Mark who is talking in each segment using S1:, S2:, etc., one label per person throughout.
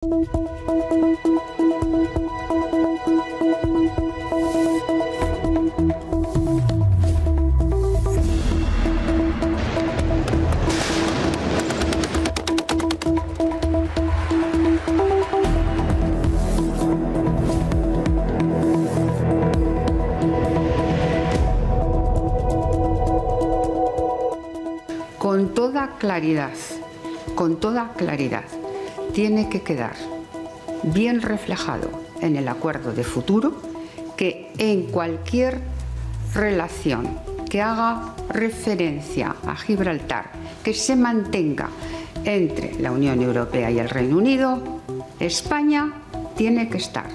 S1: Con toda claridad, tiene que quedar bien reflejado en el acuerdo de futuro que en cualquier relación que haga referencia a Gibraltar, que se mantenga entre la Unión Europea y el Reino Unido, España tiene que estar.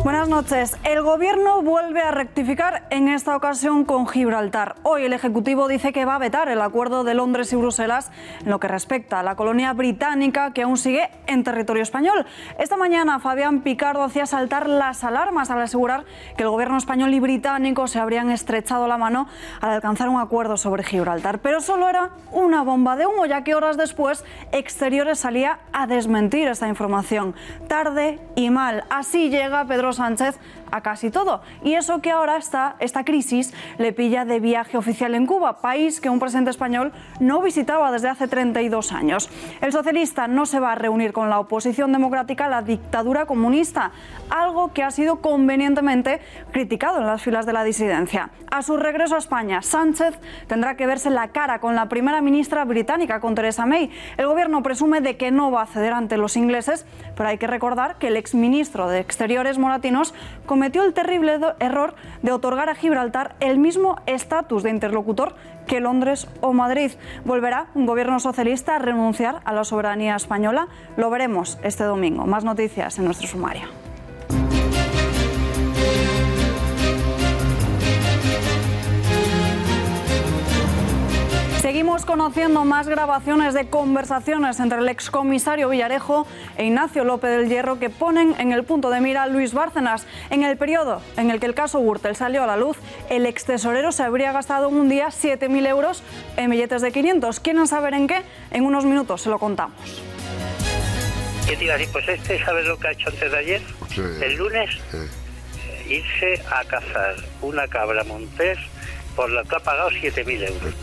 S2: Buenas noches. El Gobierno vuelve a rectificar en esta ocasión con Gibraltar. Hoy el Ejecutivo dice que va a vetar el acuerdo de Londres y Bruselas en lo que respecta a la colonia británica que aún sigue en territorio español. Esta mañana Fabián Picardo hacía saltar las alarmas al asegurar que el Gobierno español y británico se habrían estrechado la mano al alcanzar un acuerdo sobre Gibraltar. Pero solo era una bomba de humo, ya que horas después Exteriores salía a desmentir esta información. Tarde y mal. Así llega Pedro Sánchez a casi todo. Y eso que ahora esta crisis le pilla de viaje oficial en Cuba, país que un presidente español no visitaba desde hace 32 años. El socialista no se va a reunir con la oposición democrática a la dictadura comunista, algo que ha sido convenientemente criticado en las filas de la disidencia. A su regreso a España, Sánchez tendrá que verse la cara con la primera ministra británica, con Theresa May. El gobierno presume de que no va a ceder ante los ingleses, pero hay que recordar que el exministro de Exteriores, Moratinos, cometió el terrible error de otorgar a Gibraltar el mismo estatus de interlocutor que Londres o Madrid. ¿Volverá un gobierno socialista a renunciar a la soberanía española? Lo veremos este domingo. Más noticias en nuestro sumario. Seguimos conociendo más grabaciones de conversaciones entre el excomisario Villarejo e Ignacio López del Hierro que ponen en el punto de mira a Luis Bárcenas. En el periodo en el que el caso Gürtel salió a la luz, el extesorero se habría gastado en un día 7.000 euros en billetes de 500. ¿Quieren saber en qué? En unos minutos se lo contamos.
S3: ¿Qué te iba a decir? Pues ¿sabes lo que ha hecho antes de ayer?
S4: Sí.
S3: El lunes, irse a cazar una cabra montés por la que ha pagado 7.000 euros.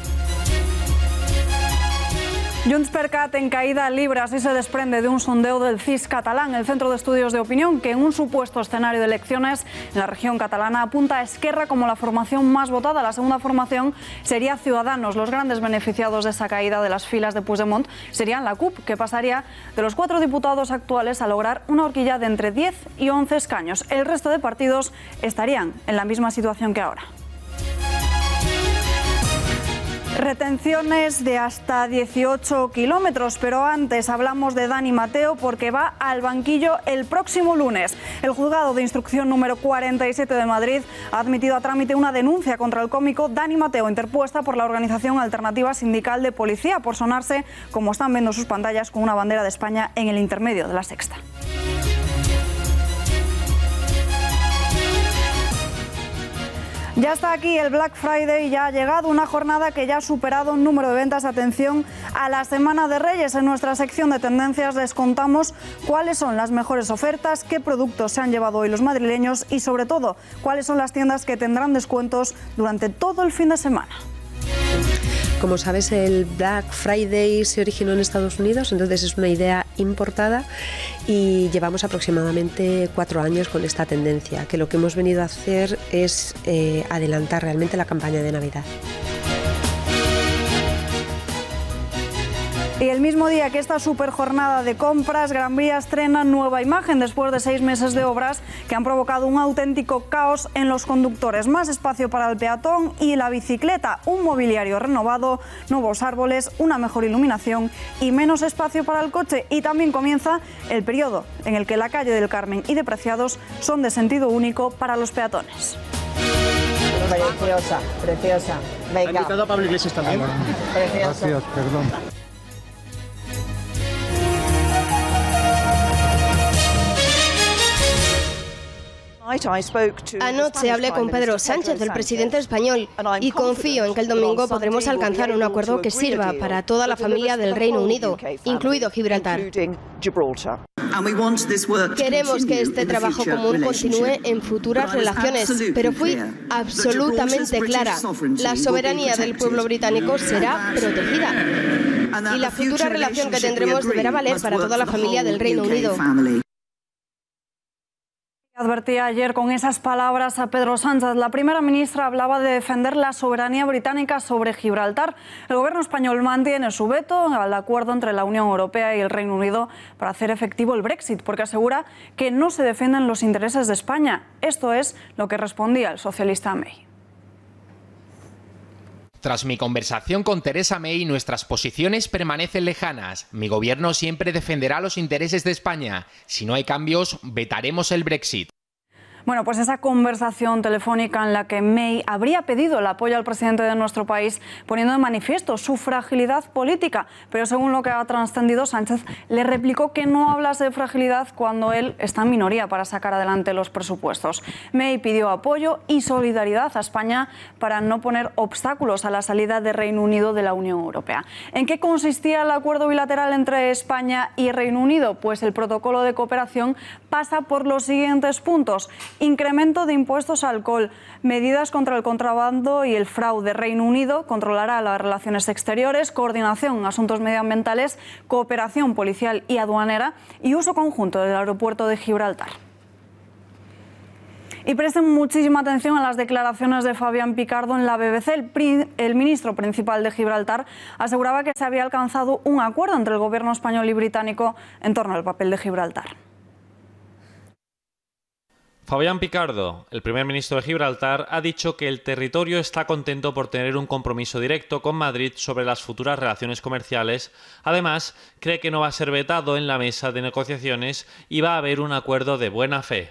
S2: Junts per Cat en caída libre, así se desprende de un sondeo del CIS catalán, el Centro de Estudios de Opinión, que en un supuesto escenario de elecciones en la región catalana apunta a Esquerra como la formación más votada. La segunda formación sería Ciudadanos. Los grandes beneficiados de esa caída de las filas de Puigdemont serían la CUP, que pasaría de los 4 diputados actuales a lograr una horquilla de entre 10 y 11 escaños. El resto de partidos estarían en la misma situación que ahora. Retenciones de hasta 18 kilómetros, pero antes hablamos de Dani Mateo porque va al banquillo el próximo lunes. El juzgado de instrucción número 47 de Madrid ha admitido a trámite una denuncia contra el cómico Dani Mateo, interpuesta por la organización Alternativa Sindical de Policía, por sonarse, como están viendo sus pantallas, con una bandera de España en el intermedio de la sexta. Ya está aquí el Black Friday, ya ha llegado una jornada que ya ha superado un número de ventas. Atención a la Semana de Reyes. En nuestra sección de tendencias les contamos cuáles son las mejores ofertas, qué productos se han llevado hoy los madrileños y sobre todo cuáles son las tiendas que tendrán descuentos durante todo el fin de semana.
S5: Como sabes, el Black Friday se originó en Estados Unidos, entonces es una idea importada y llevamos aproximadamente 4 años con esta tendencia, que lo que hemos venido a hacer es adelantar realmente la campaña de Navidad.
S2: Y el mismo día que esta super jornada de compras, Gran Vía estrena nueva imagen después de 6 meses de obras que han provocado un auténtico caos en los conductores. Más espacio para el peatón y la bicicleta, un mobiliario renovado, nuevos árboles, una mejor iluminación y menos espacio para el coche. Y también comienza el periodo en el que la calle del Carmen y de Preciados son de sentido único para los peatones.
S6: Preciosa, preciosa. Venga.
S7: ¿Ha invitado a Pablo Iglesias también?
S6: Preciosa.
S7: Gracias, perdón.
S4: Anoche hablé con Pedro Sánchez, el presidente español, y confío en que el domingo podremos alcanzar un acuerdo que sirva para toda la familia del Reino Unido, incluido Gibraltar. Queremos que este trabajo común continúe en futuras relaciones, pero fui absolutamente clara. La soberanía del pueblo británico será protegida. Y la futura relación que tendremos deberá valer para toda la familia del Reino Unido.
S2: Advertía ayer con esas palabras a Pedro Sánchez. La primera ministra hablaba de defender la soberanía británica sobre Gibraltar. El gobierno español mantiene su veto al acuerdo entre la Unión Europea y el Reino Unido para hacer efectivo el Brexit, porque asegura que no se defienden los intereses de España. Esto es lo que respondía el socialista May.
S7: Tras mi conversación con Theresa May, nuestras posiciones permanecen lejanas. Mi gobierno siempre defenderá los intereses de España. Si no hay cambios, vetaremos el Brexit.
S2: Bueno, pues esa conversación telefónica en la que May habría pedido el apoyo al presidente de nuestro país, poniendo de manifiesto su fragilidad política. Pero según lo que ha trascendido, Sánchez le replicó que no hablase de fragilidad cuando él está en minoría para sacar adelante los presupuestos. May pidió apoyo y solidaridad a España para no poner obstáculos a la salida de Reino Unido de la Unión Europea. ¿En qué consistía el acuerdo bilateral entre España y Reino Unido? Pues el protocolo de cooperación pasa por los siguientes puntos: incremento de impuestos al alcohol, medidas contra el contrabando y el fraude. Reino Unido controlará las relaciones exteriores, coordinación en asuntos medioambientales, cooperación policial y aduanera y uso conjunto del aeropuerto de Gibraltar. Y presten muchísima atención a las declaraciones de Fabián Picardo en la BBC. El ministro principal de Gibraltar aseguraba que se había alcanzado un acuerdo entre el gobierno español y británico en torno al papel de Gibraltar.
S8: Fabián Picardo, el primer ministro de Gibraltar, ha dicho que el territorio está contento por tener un compromiso directo con Madrid sobre las futuras relaciones comerciales. Además, cree que no va a ser vetado en la mesa de negociaciones y va a haber un acuerdo de buena fe.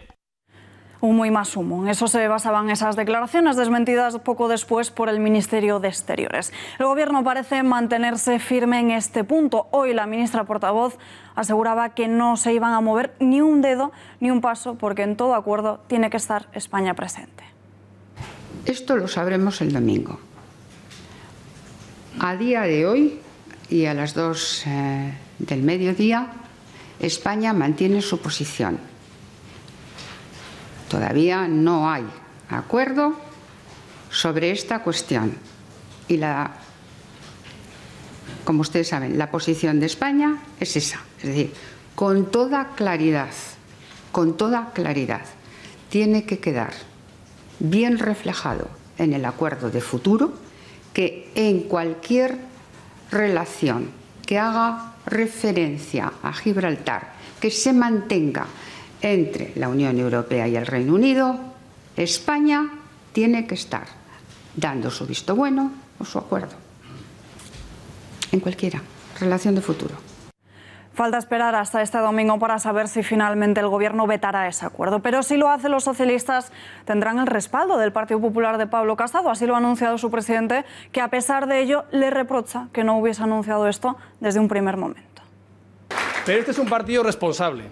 S2: Humo y más humo. En eso se basaban esas declaraciones, desmentidas poco después por el Ministerio de Exteriores. El Gobierno parece mantenerse firme en este punto. Hoy la ministra portavoz aseguraba que no se iban a mover ni un dedo ni un paso, porque en todo acuerdo tiene que estar España presente.
S1: Esto lo sabremos el domingo. A día de hoy y a las 2 del mediodía, España mantiene su posición. Todavía no hay acuerdo sobre esta cuestión y como ustedes saben, la posición de España es esa. Es decir, con toda claridad, tiene que quedar bien reflejado en el acuerdo de futuro que en cualquier relación que haga referencia a Gibraltar, que se mantenga entre la Unión Europea y el Reino Unido, España tiene que estar dando su visto bueno o su acuerdo en cualquiera relación de futuro.
S2: Falta esperar hasta este domingo para saber si finalmente el Gobierno vetará ese acuerdo. Pero si lo hacen los socialistas, tendrán el respaldo del Partido Popular de Pablo Casado. Así lo ha anunciado su presidente, que a pesar de ello le reprocha que no hubiese anunciado esto desde un primer momento.
S9: Pero este es un partido responsable.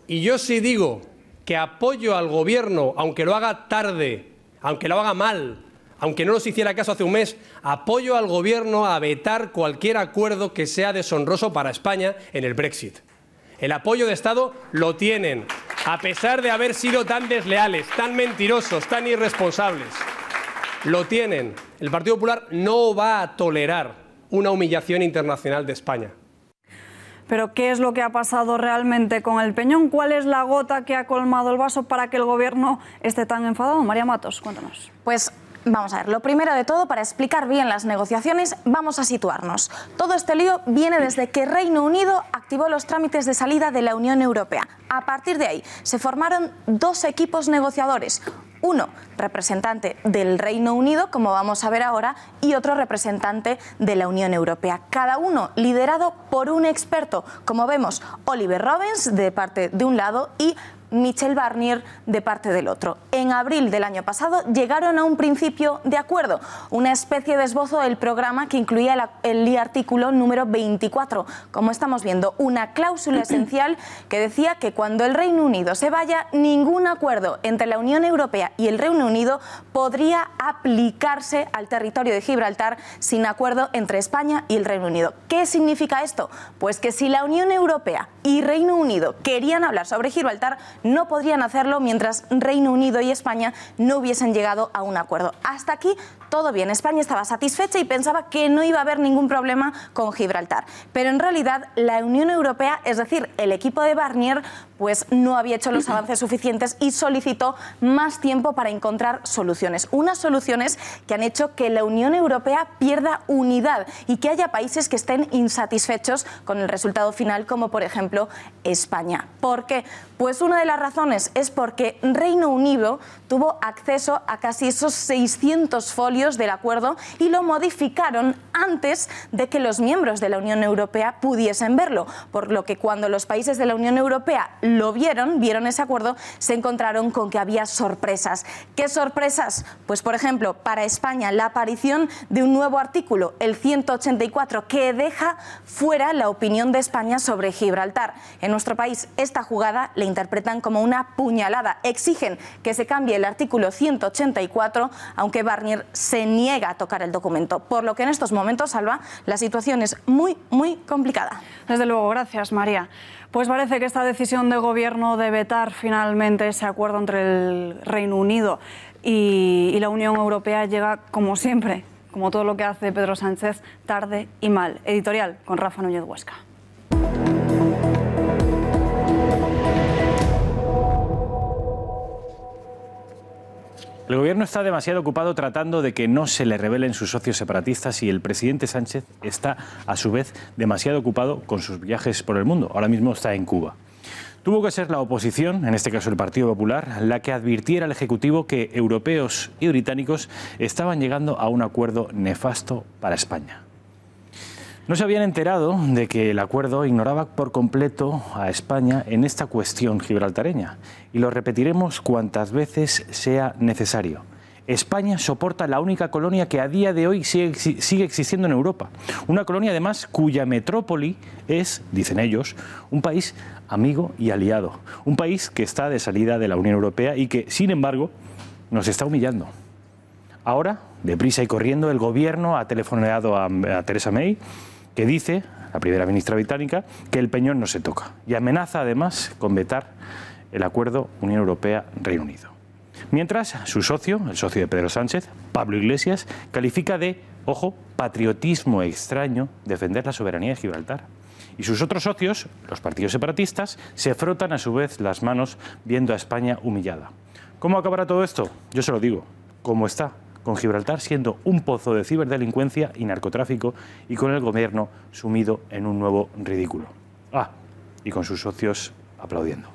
S9: Y yo sí digo que apoyo al Gobierno, aunque lo haga tarde, aunque lo haga mal, aunque no nos hiciera caso hace un mes, apoyo al Gobierno a vetar cualquier acuerdo que sea deshonroso para España en el Brexit. El apoyo de Estado lo tienen, a pesar de haber sido tan desleales, tan mentirosos, tan irresponsables. Lo tienen. El Partido Popular no va a tolerar una humillación internacional de España.
S2: Pero ¿qué es lo que ha pasado realmente con el Peñón? ¿Cuál es la gota que ha colmado el vaso para que el Gobierno esté tan enfadado? María Matos, cuéntanos.
S10: Pues vamos a ver, lo primero de todo, para explicar bien las negociaciones, vamos a situarnos. Todo este lío viene desde que Reino Unido activó los trámites de salida de la Unión Europea. A partir de ahí se formaron dos equipos negociadores. Uno representante del Reino Unido, como vamos a ver ahora, y otro representante de la Unión Europea. Cada uno liderado por un experto, como vemos, Oliver Robbins de parte de un lado y Michel Barnier de parte del otro. En abril del año pasado llegaron a un principio de acuerdo, una especie de esbozo del programa que incluía el artículo número 24, como estamos viendo, una cláusula esencial que decía que cuando el Reino Unido se vaya, ningún acuerdo entre la Unión Europea y el Reino Unido podría aplicarse al territorio de Gibraltar sin acuerdo entre España y el Reino Unido. ¿Qué significa esto? Pues que si la Unión Europea y Reino Unido querían hablar sobre Gibraltar, no podrían hacerlo mientras Reino Unido y España no hubiesen llegado a un acuerdo. Hasta aquí todo bien. España estaba satisfecha y pensaba que no iba a haber ningún problema con Gibraltar. Pero en realidad la Unión Europea, es decir, el equipo de Barnier, pues no había hecho los avances suficientes y solicitó más tiempo para encontrar soluciones. Unas soluciones que han hecho que la Unión Europea pierda unidad y que haya países que estén insatisfechos con el resultado final, como por ejemplo España. ¿Por qué? Pues una de las razones es porque Reino Unido tuvo acceso a casi esos 600 folios del acuerdo y lo modificaron antes de que los miembros de la Unión Europea pudiesen verlo, por lo que cuando los países de la Unión Europea lo vieron ese acuerdo, se encontraron con que había sorpresas. ¿Qué sorpresas? Pues por ejemplo, para España la aparición de un nuevo artículo, el 184, que deja fuera la opinión de España sobre Gibraltar. En nuestro país esta jugada la interpretan como una puñalada. Exigen que se cambie el artículo 184, aunque Barnier se niega a tocar el documento. Por lo que en estos momentos, Alba, la situación es muy, muy complicada.
S2: Desde luego, gracias, María. Pues parece que esta decisión de gobierno de vetar finalmente ese acuerdo entre el Reino Unido y la Unión Europea llega, como siempre, como todo lo que hace Pedro Sánchez, tarde y mal. Editorial con Rafa Núñez Huesca.
S11: El gobierno está demasiado ocupado tratando de que no se le rebelen sus socios separatistas y el presidente Sánchez está, a su vez, demasiado ocupado con sus viajes por el mundo. Ahora mismo está en Cuba. Tuvo que ser la oposición, en este caso el Partido Popular, la que advirtiera al Ejecutivo que europeos y británicos estaban llegando a un acuerdo nefasto para España. No se habían enterado de que el acuerdo ignoraba por completo a España en esta cuestión gibraltareña. Y lo repetiremos cuantas veces sea necesario. España soporta la única colonia que a día de hoy sigue existiendo en Europa. Una colonia, además, cuya metrópoli es, dicen ellos, un país amigo y aliado. Un país que está de salida de la Unión Europea y que, sin embargo, nos está humillando. Ahora, deprisa y corriendo, el gobierno ha telefoneado a Theresa May, que dice, la primera ministra británica, que el peñón no se toca. Y amenaza, además, con vetar el acuerdo Unión Europea-Reino Unido. Mientras, su socio, el socio de Pedro Sánchez, Pablo Iglesias, califica de, ojo, patriotismo extraño defender la soberanía de Gibraltar. Y sus otros socios, los partidos separatistas, se frotan a su vez las manos viendo a España humillada. ¿Cómo acabará todo esto? Yo se lo digo, ¿cómo está? Con Gibraltar siendo un pozo de ciberdelincuencia y narcotráfico y con el gobierno sumido en un nuevo ridículo. Y con sus socios aplaudiendo.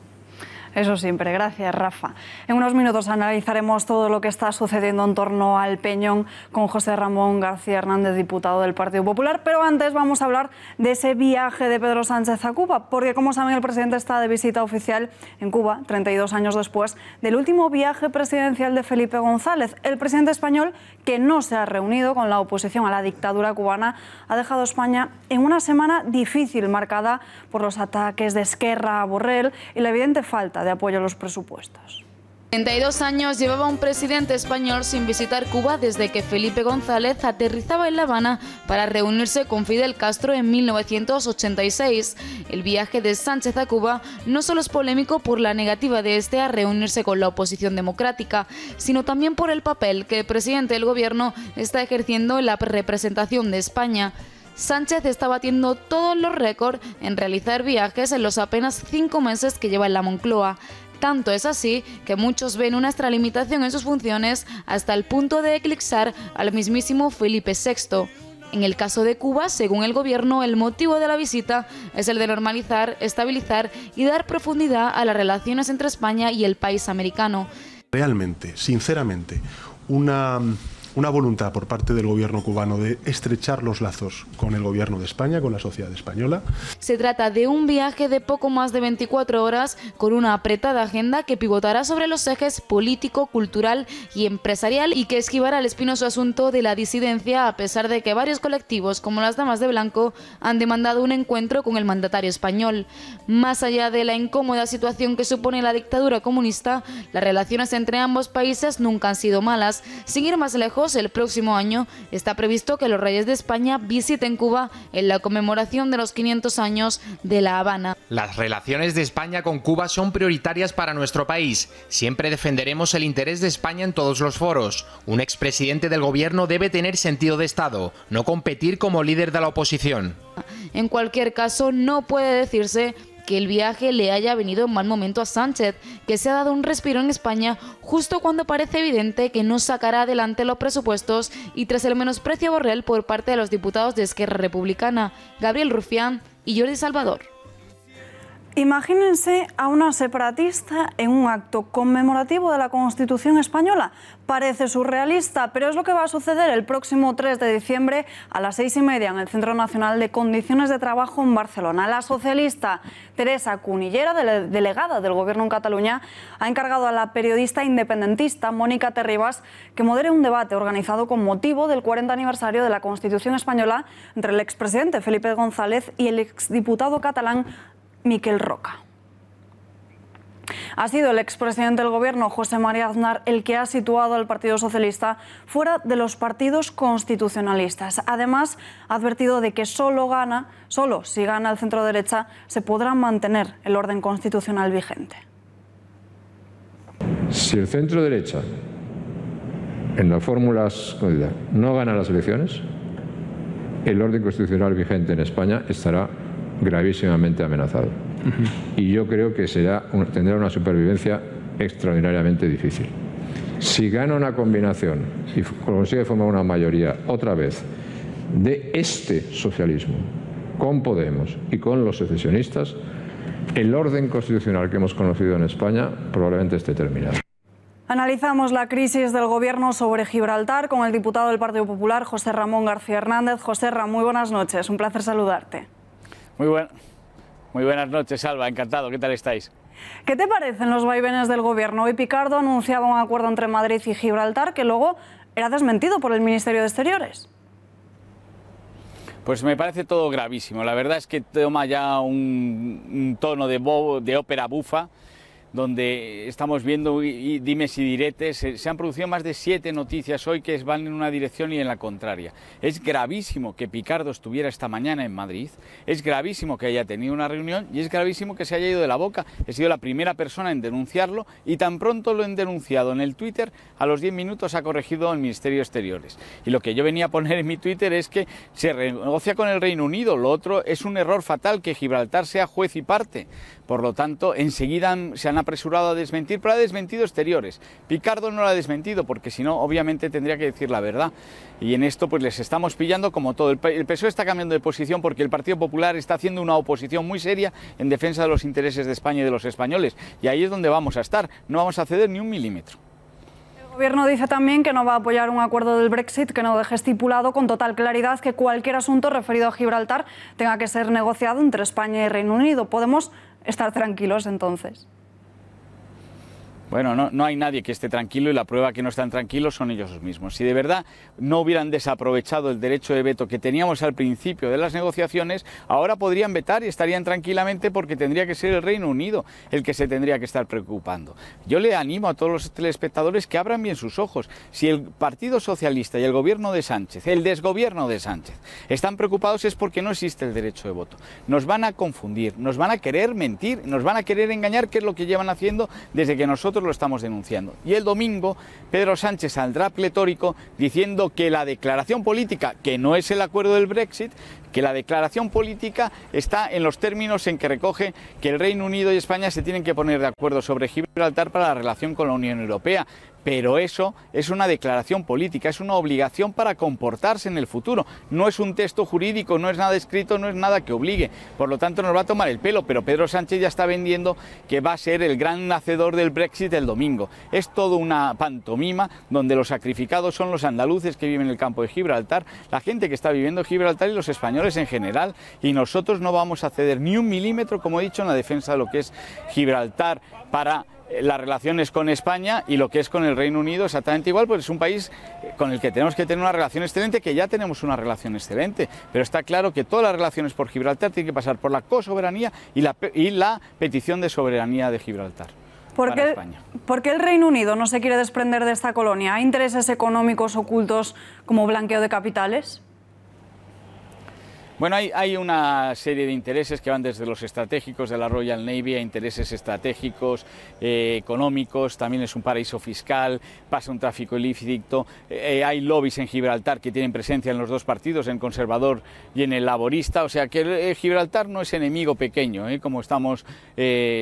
S2: Eso siempre, gracias Rafa. En unos minutos analizaremos todo lo que está sucediendo en torno al Peñón con José Ramón García Hernández, diputado del Partido Popular, pero antes vamos a hablar de ese viaje de Pedro Sánchez a Cuba, porque como saben el presidente está de visita oficial en Cuba, 32 años después del último viaje presidencial de Felipe González. El presidente español, que no se ha reunido con la oposición a la dictadura cubana, ha dejado España en una semana difícil, marcada por los ataques de Esquerra a Borrell y la evidente falta de apoyo a los presupuestos.
S12: 32 años llevaba un presidente español sin visitar Cuba desde que Felipe González aterrizaba en La Habana para reunirse con Fidel Castro en 1986. El viaje de Sánchez a Cuba no solo es polémico por la negativa de este a reunirse con la oposición democrática, sino también por el papel que el presidente del gobierno está ejerciendo en la representación de España. Sánchez está batiendo todos los récords en realizar viajes en los apenas 5 meses que lleva en la Moncloa. Tanto es así que muchos ven una extralimitación en sus funciones hasta el punto de eclipsar al mismísimo Felipe VI. En el caso de Cuba, según el gobierno, el motivo de la visita es el de normalizar, estabilizar y dar profundidad a las relaciones entre España y el país americano.
S13: Realmente, sinceramente, una una voluntad por parte del gobierno cubano de estrechar los lazos con el gobierno de España, con la sociedad española.
S12: Se trata de un viaje de poco más de 24 horas con una apretada agenda que pivotará sobre los ejes político, cultural y empresarial y que esquivará el espinoso asunto de la disidencia, a pesar de que varios colectivos como las Damas de Blanco han demandado un encuentro con el mandatario español. Más allá de la incómoda situación que supone la dictadura comunista, las relaciones entre ambos países nunca han sido malas. Sin ir más lejos, el próximo año está previsto que los reyes de España visiten Cuba en la conmemoración de los 500 años de La Habana.
S7: Las relaciones de España con Cuba son prioritarias para nuestro país. Siempre defenderemos el interés de España en todos los foros. Un expresidente del gobierno debe tener sentido de Estado, no competir como líder de la oposición.
S12: En cualquier caso, no puede decirse que el viaje le haya venido en mal momento a Sánchez, que se ha dado un respiro en España justo cuando parece evidente que no sacará adelante los presupuestos y tras el menosprecio a Borrell por parte de los diputados de Esquerra Republicana, Gabriel Rufián y Jordi Salvador.
S2: Imagínense a una separatista en un acto conmemorativo de la Constitución española. Parece surrealista, pero es lo que va a suceder el próximo 3 de diciembre a las 6:30 en el Centro Nacional de Condiciones de Trabajo en Barcelona. La socialista Teresa Cunillera, delegada del Gobierno en Cataluña, ha encargado a la periodista independentista Mónica Terribas que modere un debate organizado con motivo del 40 aniversario de la Constitución española entre el expresidente Felipe González y el exdiputado catalán Miquel Roca. Ha sido el expresidente del Gobierno, José María Aznar, el que ha situado al Partido Socialista fuera de los partidos constitucionalistas. Además, ha advertido de que solo si gana el centro-derecha se podrá mantener el orden constitucional vigente.
S14: Si el centro-derecha, en las fórmulas no gana las elecciones, el orden constitucional vigente en España estará gravísimamente amenazado. Y yo creo que tendrá una supervivencia extraordinariamente difícil. Si gana una combinación y consigue formar una mayoría otra vez de este socialismo con Podemos y con los secesionistas, el orden constitucional que hemos conocido en España probablemente esté terminado.
S2: Analizamos la crisis del Gobierno sobre Gibraltar con el diputado del Partido Popular, José Ramón García Hernández. José Ramón, muy buenas noches, un placer saludarte.
S15: Muy buenas noches, Alba, encantado. ¿Qué tal estáis?
S2: ¿Qué te parecen los vaivenes del Gobierno? Hoy Picardo anunciaba un acuerdo entre Madrid y Gibraltar que luego era desmentido por el Ministerio de Exteriores.
S15: Pues me parece todo gravísimo. La verdad es que toma ya un tono de ópera bufa, donde estamos viendo dimes y diretes. Se han producido más de 7 noticias hoy que van en una dirección y en la contraria. Es gravísimo que Picardo estuviera esta mañana en Madrid, es gravísimo que haya tenido una reunión y es gravísimo que se haya ido de la boca. He sido la primera persona en denunciarlo y tan pronto lo han denunciado en el Twitter, a los 10 minutos ha corregido el Ministerio de Exteriores. Y lo que yo venía a poner en mi Twitter es que se renegocia con el Reino Unido. Lo otro es un error fatal que Gibraltar sea juez y parte. Por lo tanto, enseguida se han apresurado a desmentir, pero ha desmentido Exteriores. Picardo no lo ha desmentido, porque si no, obviamente tendría que decir la verdad. Y en esto pues les estamos pillando como todo. El PSOE está cambiando de posición porque el Partido Popular está haciendo una oposición muy seria en defensa de los intereses de España y de los españoles. Y ahí es donde vamos a estar. No vamos a ceder ni un milímetro.
S2: El Gobierno dice también que no va a apoyar un acuerdo del Brexit que no deje estipulado con total claridad que cualquier asunto referido a Gibraltar tenga que ser negociado entre España y Reino Unido. ¿Podemos estar tranquilos entonces?
S15: Bueno, no hay nadie que esté tranquilo y la prueba que no están tranquilos son ellos mismos. Si de verdad no hubieran desaprovechado el derecho de veto que teníamos al principio de las negociaciones, ahora podrían vetar y estarían tranquilamente porque tendría que ser el Reino Unido el que se tendría que estar preocupando. Yo le animo a todos los telespectadores que abran bien sus ojos. Si el Partido Socialista y el gobierno de Sánchez, el desgobierno de Sánchez, están preocupados es porque no existe el derecho de voto. Nos van a confundir, nos van a querer mentir, nos van a querer engañar, que es lo que llevan haciendo desde que nosotros lo estamos denunciando. Y el domingo Pedro Sánchez saldrá pletórico diciendo que la declaración política, que no es el acuerdo del Brexit, que la declaración política está en los términos en que recoge que el Reino Unido y España se tienen que poner de acuerdo sobre Gibraltar para la relación con la Unión Europea. pero eso es una declaración política, es una obligación para comportarse en el futuro. No es un texto jurídico, no es nada escrito, no es nada que obligue. Por lo tanto, nos va a tomar el pelo, pero Pedro Sánchez ya está vendiendo que va a ser el gran hacedor del Brexit el domingo. Es todo una pantomima donde los sacrificados son los andaluces que viven en el campo de Gibraltar, la gente que está viviendo en Gibraltar y los españoles en general, y nosotros no vamos a ceder ni un milímetro, como he dicho, en la defensa de lo que es Gibraltar para las relaciones con España, y lo que es con el Reino Unido exactamente igual, pues es un país con el que tenemos que tener una relación excelente, que ya tenemos una relación excelente, pero está claro que todas las relaciones por Gibraltar tienen que pasar por la cosoberanía y la petición de soberanía de Gibraltar.
S2: ¿Por qué el Reino Unido no se quiere desprender de esta colonia? ¿Hay intereses económicos ocultos como blanqueo de capitales?
S15: Bueno, hay una serie de intereses que van desde los estratégicos de la Royal Navy a intereses estratégicos, económicos, también es un paraíso fiscal, pasa un tráfico ilícito, hay lobbies en Gibraltar que tienen presencia en los dos partidos, en el conservador y en el laborista, o sea que Gibraltar no es enemigo pequeño, como estamos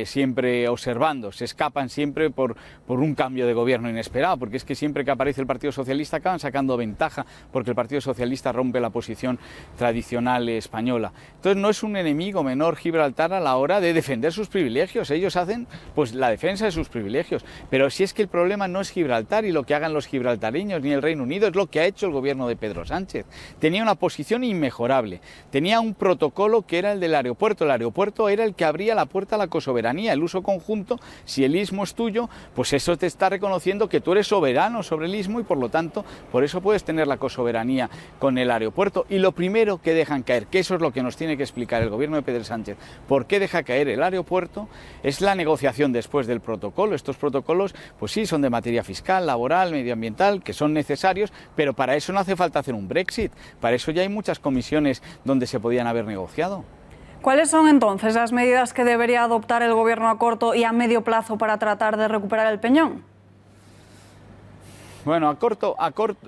S15: siempre observando, se escapan siempre por un cambio de gobierno inesperado, porque es que siempre que aparece el Partido Socialista acaban sacando ventaja, porque el Partido Socialista rompe la posición tradicional española. Entonces no es un enemigo menor Gibraltar a la hora de defender sus privilegios, ellos hacen pues la defensa de sus privilegios, pero si es que el problema no es Gibraltar y lo que hagan los gibraltareños ni el Reino Unido, es lo que ha hecho el gobierno de Pedro Sánchez. Tenía una posición inmejorable, tenía un protocolo que era el del aeropuerto, el aeropuerto era el que abría la puerta a la cosoberanía, el uso conjunto, si el istmo es tuyo, pues eso te está reconociendo que tú eres soberano sobre el istmo y por lo tanto, por eso puedes tener la cosoberanía con el aeropuerto. Y lo primero que dejan caer, que eso es lo que nos tiene que explicar el gobierno de Pedro Sánchez, por qué deja caer el aeropuerto, es la negociación después del protocolo. Estos protocolos, pues sí, son de materia fiscal, laboral, medioambiental, que son necesarios, pero para eso no hace falta hacer un Brexit, para eso ya hay muchas comisiones donde se podían haber negociado.
S2: ¿Cuáles son entonces las medidas que debería adoptar el gobierno a corto y a medio plazo para tratar de recuperar el Peñón?
S15: Bueno,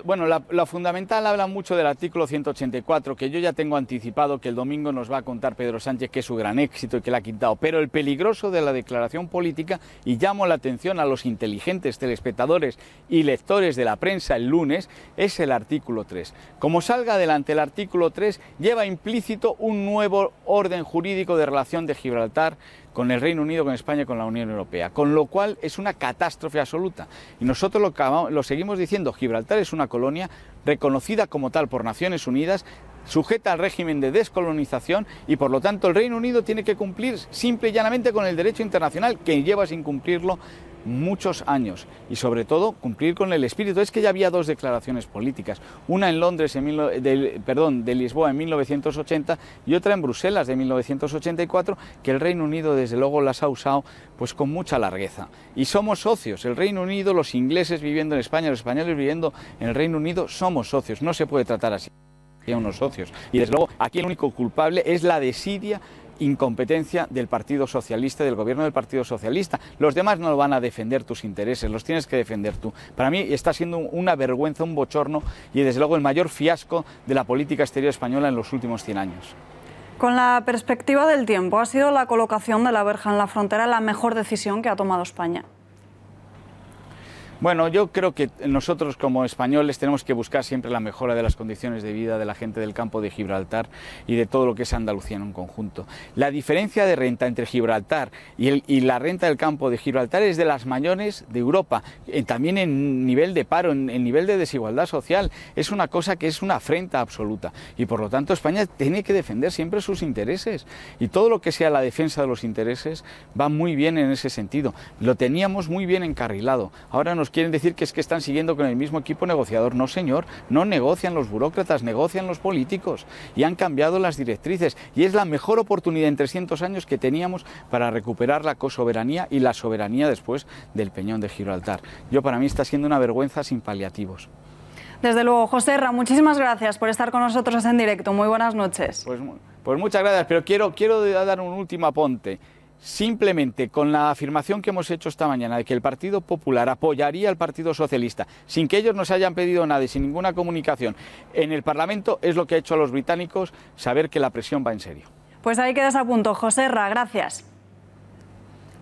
S15: bueno, la fundamental habla mucho del artículo 184, que yo ya tengo anticipado que el domingo nos va a contar Pedro Sánchez que es su gran éxito y que le ha quitado. Pero el peligroso de la declaración política, y llamo la atención a los inteligentes telespectadores y lectores de la prensa el lunes, es el artículo 3. Como salga adelante el artículo 3, lleva implícito un nuevo orden jurídico de relación de Gibraltar con el Reino Unido, con España y con la Unión Europea, con lo cual es una catástrofe absoluta. Y nosotros lo seguimos diciendo, Gibraltar es una colonia reconocida como tal por Naciones Unidas, sujeta al régimen de descolonización y por lo tanto el Reino Unido tiene que cumplir simple y llanamente con el derecho internacional, que lleva sin cumplirlo muchos años, y sobre todo cumplir con el espíritu. Es que ya había dos declaraciones políticas, una en Londres de Lisboa en 1980 y otra en Bruselas de 1984, que el Reino Unido desde luego las ha usado pues con mucha largueza. Y somos socios, el Reino Unido, los ingleses viviendo en España, los españoles viviendo en el Reino Unido, somos socios, no se puede tratar así a unos socios. Y desde luego aquí el único culpable es la desidia, incompetencia del Partido Socialista, del gobierno del Partido Socialista. Los demás no van a defender tus intereses, los tienes que defender tú. Para mí está siendo una vergüenza, un bochorno y desde luego el mayor fiasco de la política exterior española en los últimos 100 años.
S2: Con la perspectiva del tiempo, ¿ha sido la colocación de la verja en la frontera la mejor decisión que ha tomado España?
S15: Bueno, yo creo que nosotros como españoles tenemos que buscar siempre la mejora de las condiciones de vida de la gente del campo de Gibraltar y de todo lo que es Andalucía en un conjunto. La diferencia de renta entre Gibraltar y la renta del campo de Gibraltar es de las mayores de Europa, también en nivel de paro, en nivel de desigualdad social. Es una cosa que es una afrenta absoluta y por lo tanto España tiene que defender siempre sus intereses y todo lo que sea la defensa de los intereses va muy bien en ese sentido. Lo teníamos muy bien encarrilado. Ahora nos quieren decir que es que están siguiendo con el mismo equipo negociador. No, señor, no negocian los burócratas, negocian los políticos y han cambiado las directrices y es la mejor oportunidad en 300 años que teníamos para recuperar la cosoberanía y la soberanía después del Peñón de Gibraltar. Para mí está siendo una vergüenza sin paliativos.
S2: Desde luego, Joserra, muchísimas gracias por estar con nosotros en directo. Muy buenas noches.
S15: Pues muchas gracias, pero quiero dar un último apunte. Simplemente con la afirmación que hemos hecho esta mañana de que el Partido Popular apoyaría al Partido Socialista, sin que ellos nos hayan pedido nada y sin ninguna comunicación en el Parlamento, es lo que ha hecho a los británicos saber que la presión va en serio.
S2: Pues ahí quedas a punto. Joserra, gracias.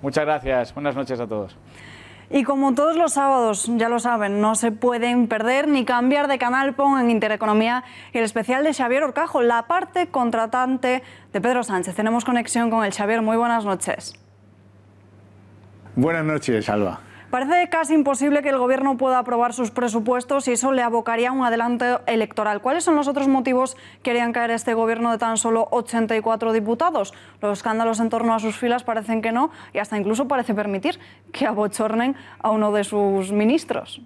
S15: Muchas gracias. Buenas noches a todos.
S2: Y como todos los sábados, ya lo saben, no se pueden perder ni cambiar de canal, pon en Intereconomía y el especial de Xavier Orcajo, la parte contratante de Pedro Sánchez. Tenemos conexión con el Xavier. Muy buenas noches.
S16: Buenas noches, Alba.
S2: Parece casi imposible que el Gobierno pueda aprobar sus presupuestos y eso le abocaría a un adelanto electoral. ¿Cuáles son los otros motivos que harían caer este Gobierno de tan solo 84 diputados? Los escándalos en torno a sus filas parecen que no y hasta incluso parece permitir que abochornen a uno de sus ministros.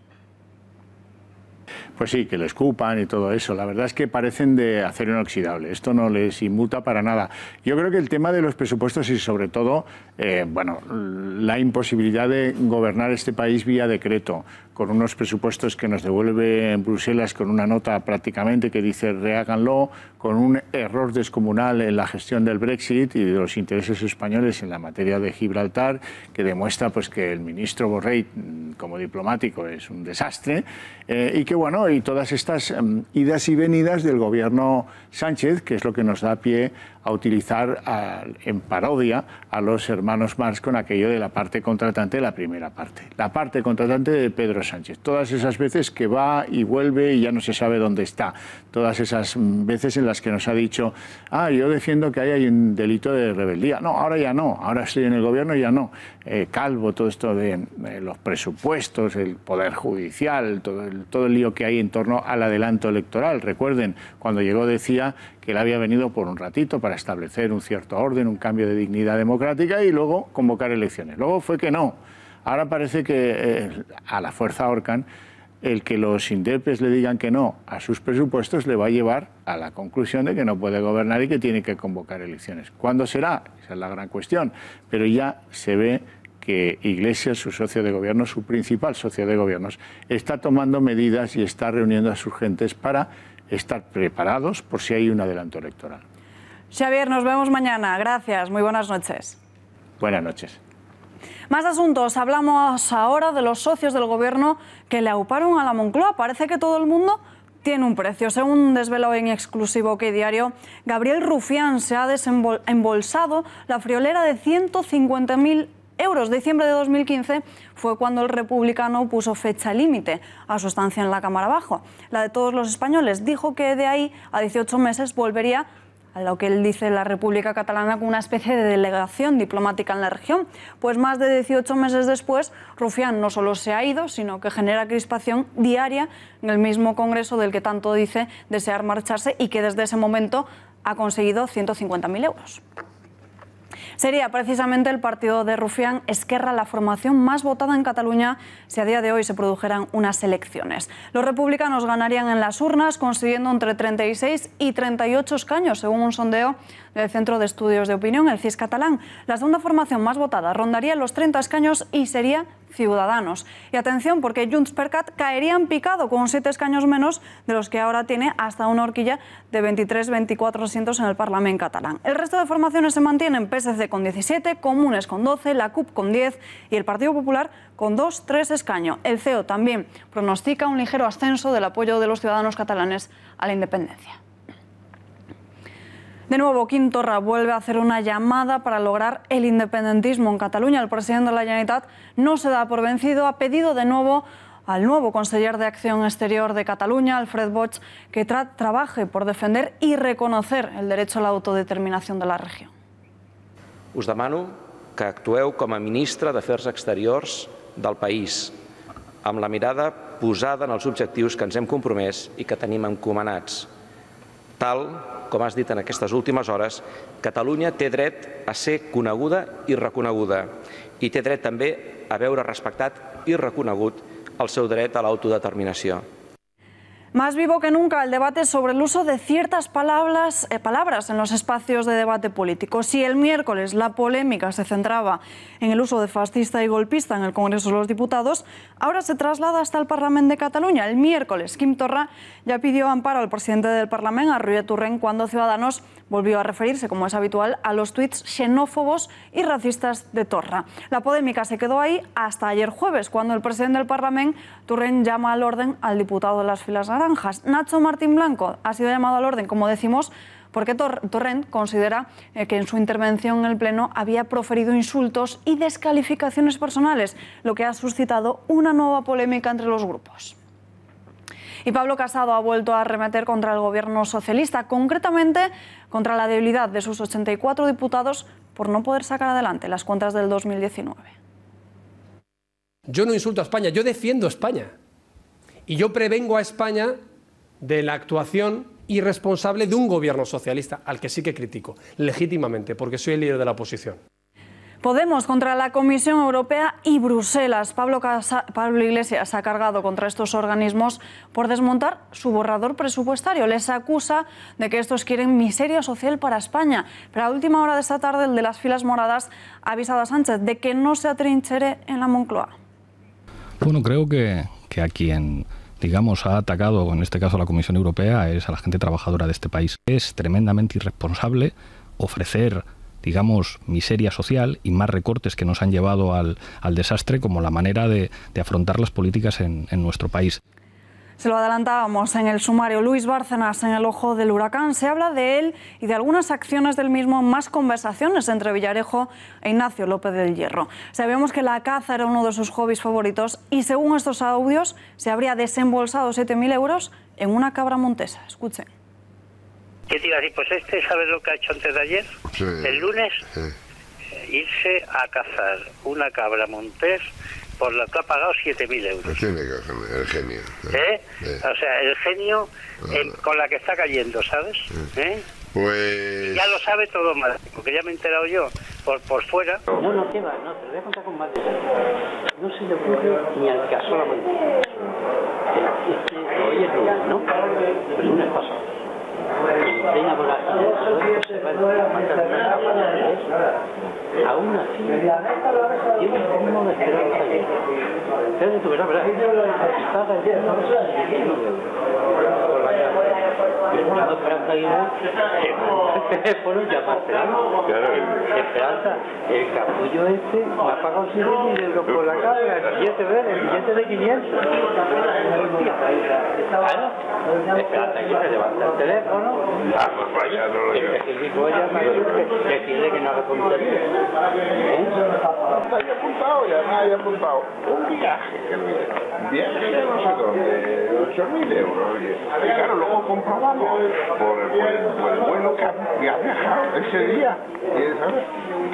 S16: Pues sí, que lo escupan y todo eso. La verdad es que parecen de acero inoxidable. Esto no les inmuta para nada. Yo creo que el tema de los presupuestos y sobre todo, la imposibilidad de gobernar este país vía decreto, con unos presupuestos que nos devuelve en Bruselas con una nota prácticamente que dice reháganlo, con un error descomunal en la gestión del Brexit y de los intereses españoles en la materia de Gibraltar, que demuestra pues que el ministro Borrell como diplomático es un desastre, y que bueno, y todas estas idas y venidas del gobierno Sánchez, que es lo que nos da pie a utilizar en parodia a los hermanos Marx con aquello de la parte contratante de la primera parte. La parte contratante de Pedro Sánchez. Todas esas veces que va y vuelve y ya no se sabe dónde está. Todas esas veces en las que nos ha dicho, yo defiendo que hay un delito de rebeldía. No, ahora ya no. Ahora estoy en el gobierno y ya no. Calvo, todo esto de los presupuestos, el poder judicial, todo el lío que hay en torno al adelanto electoral. Recuerden, cuando llegó decía que él había venido por un ratito para establecer un cierto orden, un cambio de dignidad democrática y luego convocar elecciones. Luego fue que no. Ahora parece que a la fuerza ahorcan. El que los indepes le digan que no a sus presupuestos le va a llevar a la conclusión de que no puede gobernar y que tiene que convocar elecciones. ¿Cuándo será? Esa es la gran cuestión. Pero ya se ve que Iglesias, su socio de gobierno, su principal socio de gobiernos, está tomando medidas y está reuniendo a sus gentes para estar preparados por si hay un adelanto electoral.
S2: Xavier, nos vemos mañana. Gracias. Muy buenas noches.
S16: Buenas noches.
S2: Más asuntos. Hablamos ahora de los socios del Gobierno que le auparon a la Moncloa. Parece que todo el mundo tiene un precio. Según desveló en exclusivo OK Diario, Gabriel Rufián se ha desembolsado la friolera de 150.000 euros. Diciembre de 2015 fue cuando el republicano puso fecha límite a su estancia en la Cámara Baja. La de todos los españoles. Dijo que de ahí a 18 meses volvería a lo que él dice la República Catalana como una especie de delegación diplomática en la región. Pues más de 18 meses después, Rufián no solo se ha ido, sino que genera crispación diaria en el mismo Congreso del que tanto dice desear marcharse y que desde ese momento ha conseguido 150.000 euros. Sería precisamente el partido de Rufián, Esquerra, la formación más votada en Cataluña si a día de hoy se produjeran unas elecciones. Los republicanos ganarían en las urnas, consiguiendo entre 36 y 38 escaños, según un sondeo del Centro de Estudios de Opinión, el CIS catalán. La segunda formación más votada rondaría los 30 escaños y sería Ciudadanos. Y atención, porque Junts per Cat caería en picado con 7 escaños menos de los que ahora tiene, hasta una horquilla de 23-24 asientos en el Parlamento catalán. El resto de formaciones se mantienen: PSC con 17, Comunes con 12, la CUP con 10 y el Partido Popular con 2-3 escaños. El CEO también pronostica un ligero ascenso del apoyo de los ciudadanos catalanes a la independencia. De nuevo, Quim Torra vuelve a hacer una llamada para lograr el independentismo en Cataluña. El presidente de la Generalitat no se da por vencido. Ha pedido de nuevo al nuevo conseller de Acción Exterior de Cataluña, Alfred Bosch, que trabaje por defender y reconocer el derecho a la autodeterminación de la región.
S17: Us demano que actueu com a ministre d'Afers Exteriors del país, amb la mirada posada en els objectius que ens hem compromès i que tenim encomanats. Tal com has dit en aquestes últimes hores, Catalunya té dret a ser coneguda i reconeguda i té dret també a veure respectat i reconegut el seu dret a l'autodeterminació.
S2: Más vivo que nunca el debate sobre el uso de ciertas palabras en los espacios de debate político. Si el miércoles la polémica se centraba en el uso de fascista y golpista en el Congreso de los Diputados, ahora se traslada hasta el Parlamento de Cataluña. El miércoles, Quim Torra ya pidió amparo al presidente del Parlamento, a Roger Torrent, cuando Ciudadanos volvió a referirse, como es habitual, a los tuits xenófobos y racistas de Torra. La polémica se quedó ahí hasta ayer jueves, cuando el presidente del Parlamento, Torrent, llama al orden al diputado de las filas naranjas. Nacho Martín Blanco ha sido llamado al orden, como decimos, porque Torrent considera que en su intervención en el Pleno había proferido insultos y descalificaciones personales, lo que ha suscitado una nueva polémica entre los grupos. Y Pablo Casado ha vuelto a arremeter contra el gobierno socialista, concretamente contra la debilidad de sus 84 diputados por no poder sacar adelante las cuentas del 2019.
S9: Yo no insulto a España, yo defiendo a España. Y yo prevengo a España de la actuación irresponsable de un gobierno socialista, al que sí que critico, legítimamente, porque soy el líder de la oposición.
S2: Podemos contra la Comisión Europea y Bruselas. Pablo Iglesias ha cargado contra estos organismos por desmontar su borrador presupuestario. Les acusa de que estos quieren miseria social para España. Pero a última hora de esta tarde, el de las filas moradas ha avisado a Sánchez de que no se atrinchere en la Moncloa.
S18: Bueno, creo que a quien, digamos, ha atacado, en este caso a la Comisión Europea, es a la gente trabajadora de este país. Es tremendamente irresponsable ofrecer, digamos, miseria social y más recortes que nos han llevado al desastre como la manera de afrontar las políticas en nuestro país.
S2: Se lo adelantábamos en el sumario. Luis Bárcenas en el ojo del huracán. Se habla de él y de algunas acciones del mismo, más conversaciones entre Villarejo e Ignacio López del Hierro. Sabíamos que la caza era uno de sus hobbies favoritos y según estos audios se habría desembolsado 7.000 euros en una cabra montesa. Escuchen.
S3: ¿Qué te iba a decir? Pues ¿sabes lo que ha hecho antes de ayer? Sí. El lunes, irse a cazar una cabra montés por lo que ha pagado 7.000 euros.
S19: Tiene que el genio.
S3: O sea, el genio con la que está cayendo, ¿sabes?
S19: Pues...
S3: Y ya lo sabe todo mal, porque ya me he enterado yo por fuera.
S20: No, ¿qué va? No, te lo voy a contar con más detalle. No se le ocurre ni al caso la mentira. Hoy es lunes, ¿no? El lunes pasado. Venga por la aún así tiene un mínimo de esperanza allí. Pero tú verás, y paga el 10 por la casa. Y cuando Esperanza Aguirre, el teléfono llama a Esperanza. Esperanza, el capullo este me ha pagado 7.000 euros por la carga, el billete de 500. Claro, Esperanza Aguirre levanta el teléfono. Que quiere que no haga tonterías.
S19: Ahí apuntado, ya me había apuntado un viaje de no sé dónde, 8.000 euros. Y claro, luego comprobamos por el vuelo que había viajado ese día. ¿Sabes?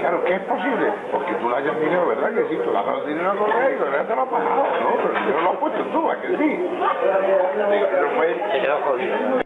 S19: Claro, ¿qué es posible? Porque tú le hayas dinero, ¿verdad? Que sí, tú le has dado dinero a correr y correr te lo ha pagado, ¿no? Pero si no lo has puesto tú, ¿a que sí?
S20: Se quedó jodido.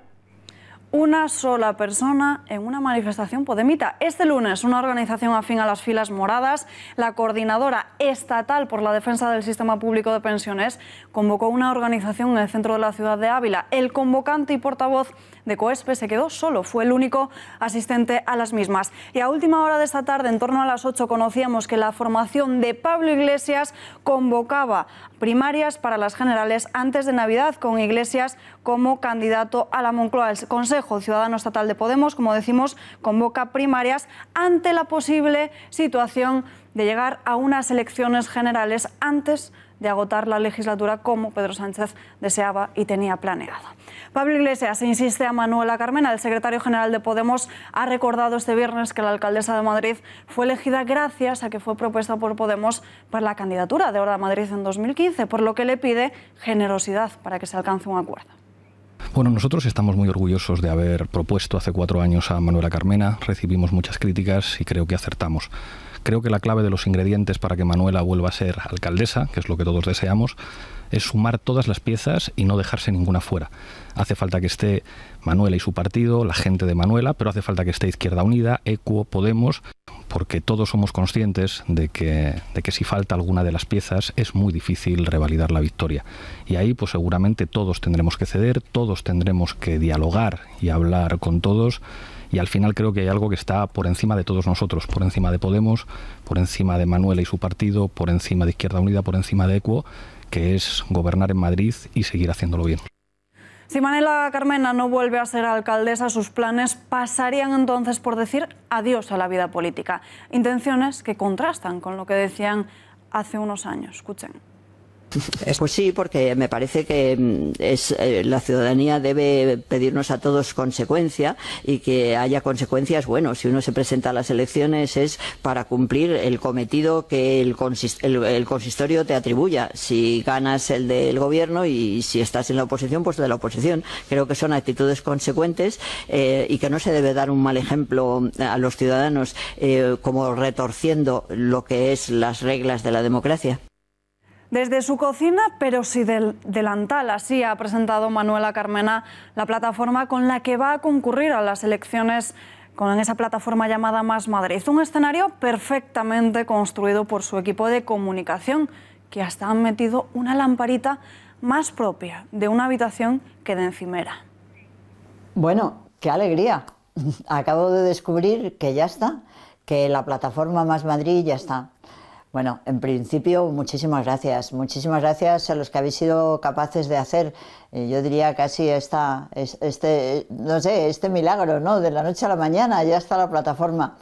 S2: Una sola persona en una manifestación podemita. Este lunes, una organización afín a las filas moradas, la Coordinadora Estatal por la Defensa del Sistema Público de Pensiones, convocó una organización en el centro de la ciudad de Ávila. El convocante y portavoz de COESPE se quedó solo, fue el único asistente a las mismas. Y a última hora de esta tarde, en torno a las 8, conocíamos que la formación de Pablo Iglesias convocaba primarias para las generales antes de Navidad, con Iglesias como candidato a la Moncloa. El Consejo Ciudadano Estatal de Podemos, como decimos, convoca primarias ante la posible situación de llegar a unas elecciones generales antes de agotar la legislatura, como Pedro Sánchez deseaba y tenía planeado. Pablo Iglesias insiste a Manuela Carmena. El secretario general de Podemos ha recordado este viernes que la alcaldesa de Madrid fue elegida gracias a que fue propuesta por Podemos para la candidatura de Horda Madrid en 2015, por lo que le pide generosidad para que se alcance un acuerdo.
S18: Bueno, nosotros estamos muy orgullosos de haber propuesto hace 4 años a Manuela Carmena. Recibimos muchas críticas y creo que acertamos. Creo que la clave de los ingredientes para que Manuela vuelva a ser alcaldesa, que es lo que todos deseamos, es sumar todas las piezas y no dejarse ninguna fuera. Hace falta que esté Manuela y su partido, la gente de Manuela, pero hace falta que esté Izquierda Unida, Equo, Podemos, porque todos somos conscientes de que si falta alguna de las piezas es muy difícil revalidar la victoria. Y ahí pues seguramente todos tendremos que ceder, todos tendremos que dialogar y hablar con todos. Y al final creo que hay algo que está por encima de todos nosotros, por encima de Podemos, por encima de Manuela y su partido, por encima de Izquierda Unida, por encima de Equo, que es gobernar en Madrid y seguir haciéndolo bien.
S2: Si Manuela Carmena no vuelve a ser alcaldesa, sus planes pasarían entonces por decir adiós a la vida política. Intenciones que contrastan con lo que decían hace unos años. Escuchen.
S21: Pues sí, porque me parece que la ciudadanía debe pedirnos a todos consecuencia y que haya consecuencias. Bueno, si uno se presenta a las elecciones es para cumplir el cometido que el consistorio te atribuya. Si ganas el del gobierno y si estás en la oposición, pues de la oposición. Creo que son actitudes consecuentes y que no se debe dar un mal ejemplo a los ciudadanos como retorciendo lo que es las reglas de la democracia.
S2: Desde su cocina, pero sin delantal, así ha presentado Manuela Carmena la plataforma con la que va a concurrir a las elecciones con esa plataforma llamada Más Madrid. Un escenario perfectamente construido por su equipo de comunicación, que hasta han metido una lamparita más propia de una habitación que de encimera.
S22: Bueno, qué alegría. Acabo de descubrir que ya está, que la plataforma Más Madrid ya está. Bueno, en principio, muchísimas gracias a los que habéis sido capaces de hacer, yo diría casi este milagro, ¿no? De la noche a la mañana ya está la plataforma.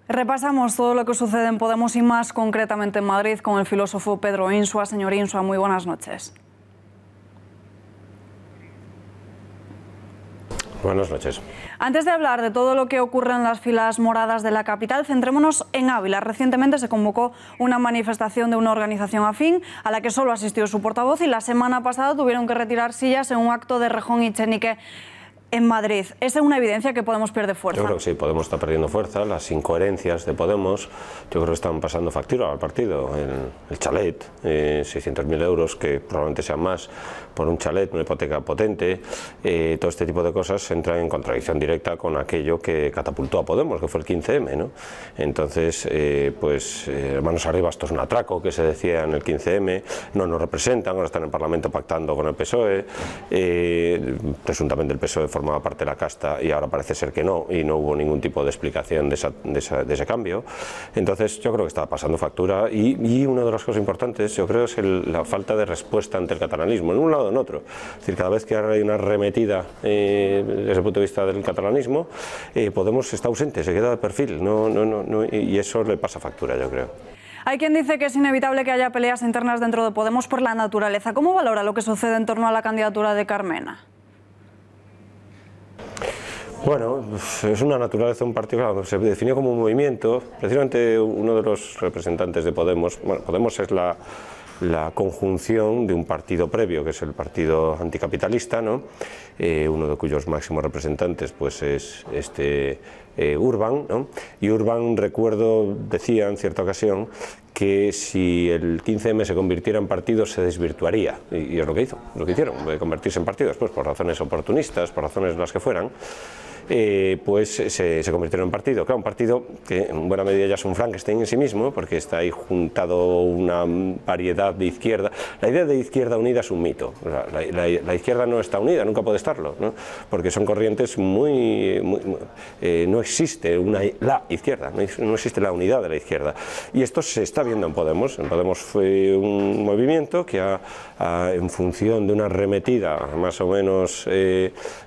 S2: Repasamos todo lo que sucede en Podemos y más concretamente en Madrid con el filósofo Pedro Insua. Señor Insua, muy buenas noches.
S23: Buenas noches.
S2: Antes de hablar de todo lo que ocurre en las filas moradas de la capital, centrémonos en Ávila. Recientemente se convocó una manifestación de una organización afín a la que solo asistió su portavoz y la semana pasada tuvieron que retirar sillas en un acto de Rejón y Echenique en Madrid. ¿Es una evidencia que Podemos pierde fuerza?
S23: Yo creo que sí, Podemos está perdiendo fuerza. Las incoherencias de Podemos, yo creo que están pasando factura al partido. El chalet, 600.000 euros, que probablemente sean más, por un chalet, una hipoteca potente, todo este tipo de cosas entran en contradicción directa con aquello que catapultó a Podemos, que fue el 15M, ¿no? Entonces, manos arriba, esto es un atraco, que se decía en el 15M, no nos representan, ahora están en el Parlamento pactando con el PSOE, presuntamente el PSOE formaba parte de la casta y ahora parece ser que no, y no hubo ningún tipo de explicación de ese cambio. Entonces yo creo que está pasando factura y una de las cosas importantes yo creo es la falta de respuesta ante el catalanismo, en un lado o en otro. Es decir, cada vez que hay una arremetida desde el punto de vista del catalanismo, Podemos está ausente, se queda de perfil, y eso le pasa factura, yo creo.
S2: Hay quien dice que es inevitable que haya peleas internas dentro de Podemos por la naturaleza. ¿Cómo valora lo que sucede en torno a la candidatura de Carmena?
S23: Bueno, es una naturaleza, un partido, claro, se definió como un movimiento. Precisamente uno de los representantes de Podemos, bueno, Podemos es la conjunción de un partido previo, que es el partido anticapitalista, ¿no? Uno de cuyos máximos representantes pues es Urban, ¿no? Y Urban, recuerdo, decía en cierta ocasión que si el 15M se convirtiera en partido se desvirtuaría, y es lo que hizo, lo que hicieron, convertirse en partido después por razones oportunistas, por razones las que fueran. Pues se convirtieron en partido. Claro, un partido que en buena medida ya es un Frankenstein en sí mismo, porque está ahí juntado una variedad de izquierda. La idea de izquierda unida es un mito. La izquierda no está unida, nunca puede estarlo, ¿no? Porque son corrientes no existe la izquierda, no existe la unidad de la izquierda. Y esto se está viendo en Podemos. En Podemos fue un movimiento que en función de una arremetida más o menos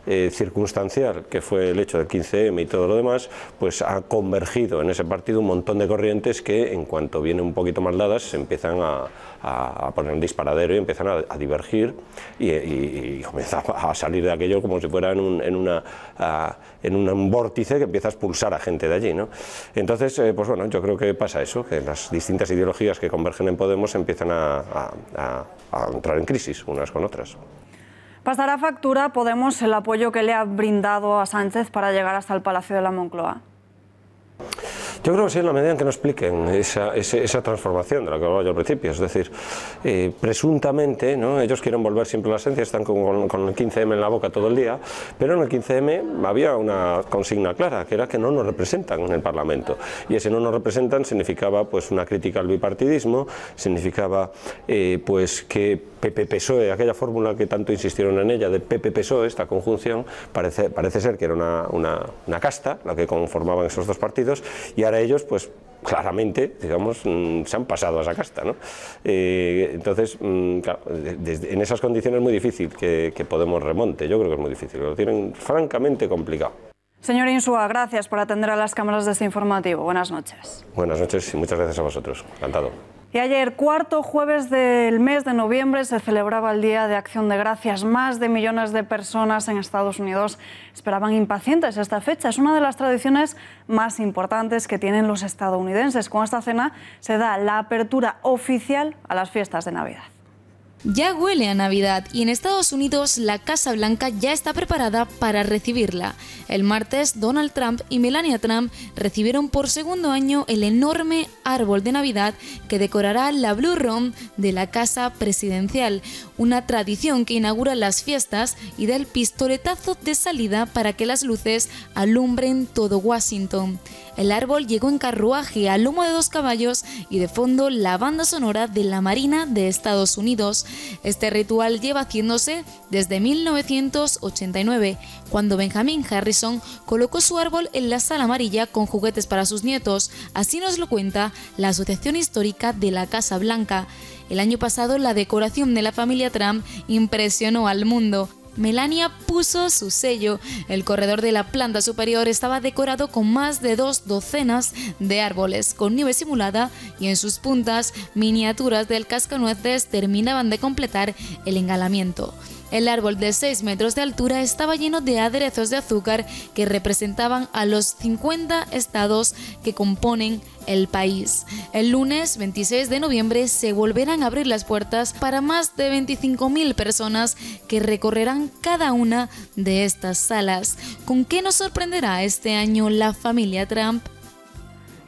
S23: circunstancial, que fue el hecho del 15M y todo lo demás, pues ha convergido en ese partido un montón de corrientes que, en cuanto vienen un poquito más dadas, se empiezan a poner en disparadero y empiezan a divergir y comienza a salir de aquello como si fuera en un vórtice que empieza a expulsar a gente de allí, ¿no? Entonces, pues bueno, yo creo que pasa eso, que las distintas ideologías que convergen en Podemos empiezan a entrar en crisis unas con otras.
S2: ¿Pasará factura Podemos el apoyo que le ha brindado a Sánchez para llegar hasta el Palacio de la Moncloa?
S23: Yo creo que sí, en la medida en que nos expliquen esa transformación de la que hablaba yo al principio. Es decir, presuntamente, ¿no? Ellos quieren volver siempre a la esencia, están con el 15M en la boca todo el día, pero en el 15M había una consigna clara, que era que no nos representan en el Parlamento. Y ese no nos representan significaba pues una crítica al bipartidismo, significaba pues que PP-PSOE, aquella fórmula que tanto insistieron en ella, de PP-PSOE, esta conjunción, parece ser que era una casta, la que conformaban esos dos partidos, y ahora ellos, pues claramente, digamos, se han pasado a esa casta, ¿no? Entonces, claro, en esas condiciones es muy difícil que Podemos remonte, yo creo que es muy difícil, lo tienen francamente complicado.
S2: Señor Insua, gracias por atender a las cámaras de este informativo. Buenas noches.
S23: Buenas noches y muchas gracias a vosotros. Encantado.
S2: Y ayer, cuarto jueves del mes de noviembre, se celebraba el Día de Acción de Gracias. Más de millones de personas en Estados Unidos esperaban impacientes esta fecha. Es una de las tradiciones más importantes que tienen los estadounidenses. Con esta cena se da la apertura oficial a las fiestas de Navidad.
S12: Ya huele a Navidad y en Estados Unidos la Casa Blanca ya está preparada para recibirla. El martes, Donald Trump y Melania Trump recibieron por segundo año el enorme árbol de Navidad que decorará la Blue Room de la Casa Presidencial, una tradición que inaugura las fiestas y da el pistoletazo de salida para que las luces alumbren todo Washington. El árbol llegó en carruaje a lomo de 2 caballos y de fondo la banda sonora de la Marina de Estados Unidos. Este ritual lleva haciéndose desde 1989, cuando Benjamin Harrison colocó su árbol en la sala amarilla con juguetes para sus nietos. Así nos lo cuenta la Asociación Histórica de la Casa Blanca. El año pasado la decoración de la familia Trump impresionó al mundo. Melania puso su sello. El corredor de la planta superior estaba decorado con más de 2 docenas de árboles, con nieve simulada, y en sus puntas, miniaturas del cascanueces terminaban de completar el engalamiento. El árbol de 6 metros de altura estaba lleno de aderezos de azúcar que representaban a los 50 estados que componen el país. El lunes 26 de noviembre se volverán a abrir las puertas para más de 25.000 personas que recorrerán cada una de estas salas. ¿Con qué nos sorprenderá este año la familia Trump?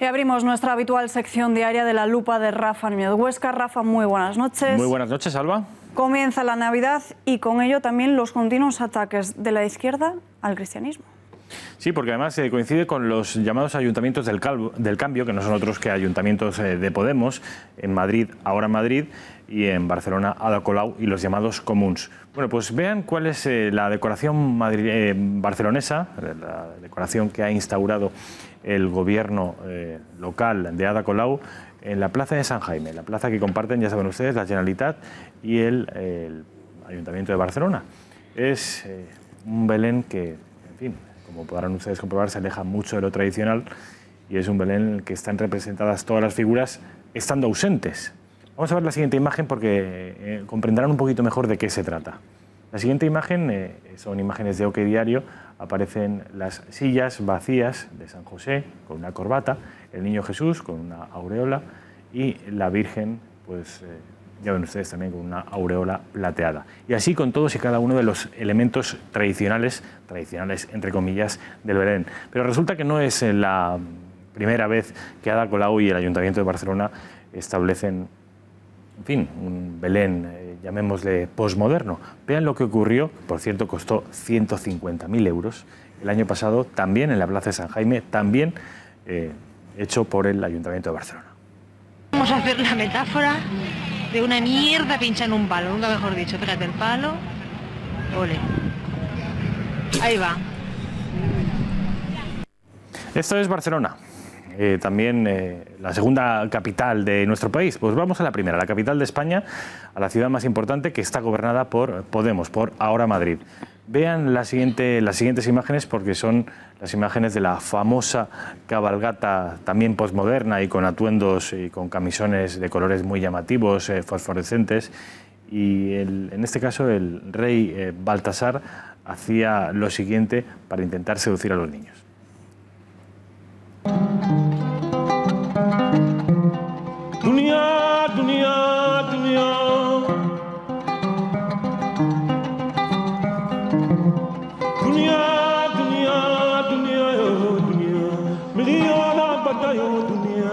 S2: Y abrimos nuestra habitual sección diaria de la lupa de Rafa Núñez Huesca. Rafa, muy buenas noches.
S11: Muy buenas noches, Alba.
S2: Comienza la Navidad y con ello también los continuos ataques de la izquierda al cristianismo.
S11: Sí, porque además coincide con los llamados ayuntamientos del cambio, que no son otros que ayuntamientos de Podemos, en Madrid, ahora Madrid, y en Barcelona, Ada Colau, y los llamados comuns. Bueno, pues vean cuál es la decoración barcelonesa, la decoración que ha instaurado el gobierno local de Ada Colau en la plaza de San Jaime, la plaza que comparten, ya saben ustedes, la Generalitat y el Ayuntamiento de Barcelona. Es un Belén que, en fin, como podrán ustedes comprobar, se aleja mucho de lo tradicional, y es un Belén en el que están representadas todas las figuras estando ausentes. Vamos a ver la siguiente imagen porque comprenderán un poquito mejor de qué se trata. La siguiente imagen son imágenes de OK Diario. Aparecen las sillas vacías de San José con una corbata, el Niño Jesús con una aureola y la Virgen, pues ya ven ustedes también con una aureola plateada. Y así con todos y cada uno de los elementos tradicionales entre comillas, del Belén. Pero resulta que no es la primera vez que Ada Colau y el Ayuntamiento de Barcelona establecen, en fin, un Belén, llamémosle posmoderno. Vean lo que ocurrió, por cierto, costó 150.000 euros el año pasado, también en la Plaza de San Jaime, también hecho por el Ayuntamiento de Barcelona.
S4: Vamos a hacer la metáfora de una mierda pincha en un palo, nunca mejor dicho. Fíjate, el palo, ole. Ahí va.
S11: Esto es Barcelona. También la segunda capital de nuestro país. Pues vamos a la primera, la capital de España, a la ciudad más importante, que está gobernada por Podemos, por Ahora Madrid. Vean las siguientes imágenes, porque son las imágenes de la famosa cabalgata, también posmoderna y con atuendos y con camisones de colores muy llamativos, fosforescentes. Y en este caso el rey Baltasar hacía lo siguiente para intentar seducir a los niños.
S5: Dunia, dunia, dunia. Dunia, dunia, dunia, dunia. Miliona batayo dunia.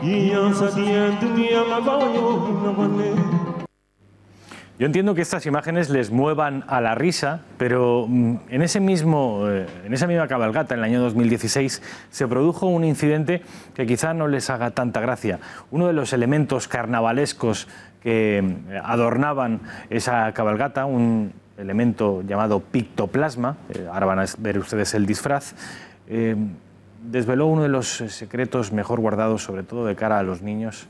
S5: Iya sadia dunia mabayo namane.
S11: Yo entiendo que estas imágenes les muevan a la risa, pero en esa misma cabalgata, en el año 2016, se produjo un incidente que quizá no les haga tanta gracia. Uno de los elementos carnavalescos que adornaban esa cabalgata, un elemento llamado pictoplasma, ahora van a ver ustedes el disfraz, desveló uno de los secretos mejor guardados, sobre todo de cara a los niños,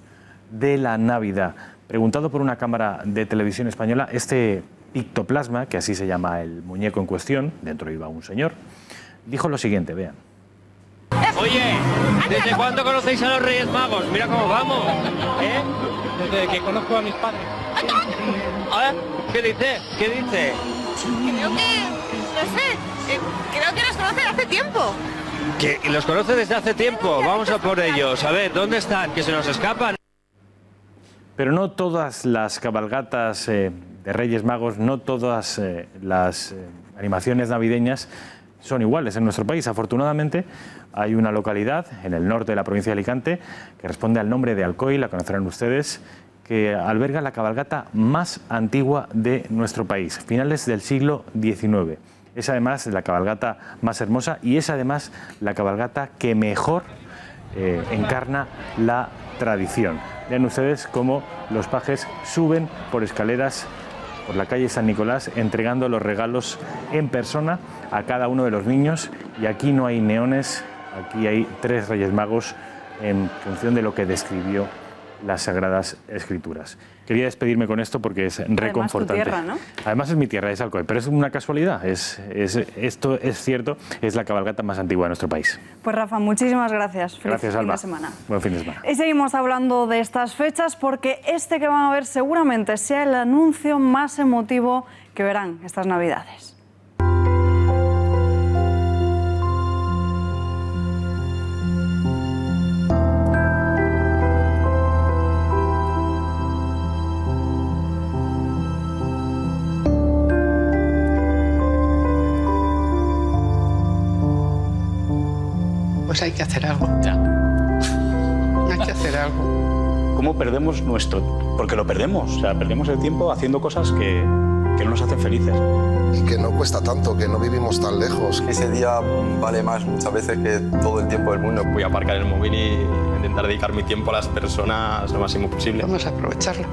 S11: de la Navidad. Preguntado por una cámara de televisión española, este pictoplasma, que así se llama el muñeco en cuestión, dentro iba un señor, dijo lo siguiente, vean.
S4: Es
S1: Oye, ¿desde cuándo conocéis a los Reyes Magos? Mira cómo vamos, ¿eh?
S6: Desde que conozco a mis padres.
S1: ¿Qué dice? ¿Qué dice?
S4: Creo que, no sé, creo que los conoce hace tiempo.
S1: Que los conoce desde hace tiempo. Vamos a por ellos. A ver, ¿dónde están? Que se nos escapan.
S11: Pero no todas las cabalgatas de Reyes Magos, no todas las animaciones navideñas son iguales en nuestro país. Afortunadamente, hay una localidad en el norte de la provincia de Alicante que responde al nombre de Alcoy, la conocerán ustedes, que alberga la cabalgata más antigua de nuestro país, finales del siglo XIX. Es además la cabalgata más hermosa y es además la cabalgata que mejor encarna la tradición. Vean ustedes cómo los pajes suben por escaleras por la calle San Nicolás entregando los regalos en persona a cada uno de los niños, y aquí no hay neones, aquí hay 3 Reyes Magos en función de lo que describió las Sagradas Escrituras. Quería despedirme con esto porque es reconfortante.
S2: Además, tu tierra, ¿no?
S11: Además es mi tierra, es Alcoy, pero es una casualidad, esto es cierto, es la cabalgata más antigua de nuestro país.
S2: Pues Rafa, muchísimas gracias. Feliz
S11: Gracias,
S2: fin
S11: Alba.
S2: de semana.
S11: Buen fin de semana.
S2: Y seguimos hablando de estas fechas porque este que van a ver seguramente sea el anuncio más emotivo que verán estas Navidades.
S8: Pues hay que hacer algo. Ya. Hay que hacer algo.
S24: ¿Cómo perdemos nuestro...? Porque lo perdemos. O sea, perdemos el tiempo haciendo cosas que no nos hacen felices.
S25: Y que no cuesta tanto, que no vivimos tan lejos.
S26: Ese día vale más muchas veces que todo el tiempo del mundo. Voy a aparcar el móvil y intentar dedicar mi tiempo a las personas lo máximo posible.
S8: Vamos a aprovecharlo.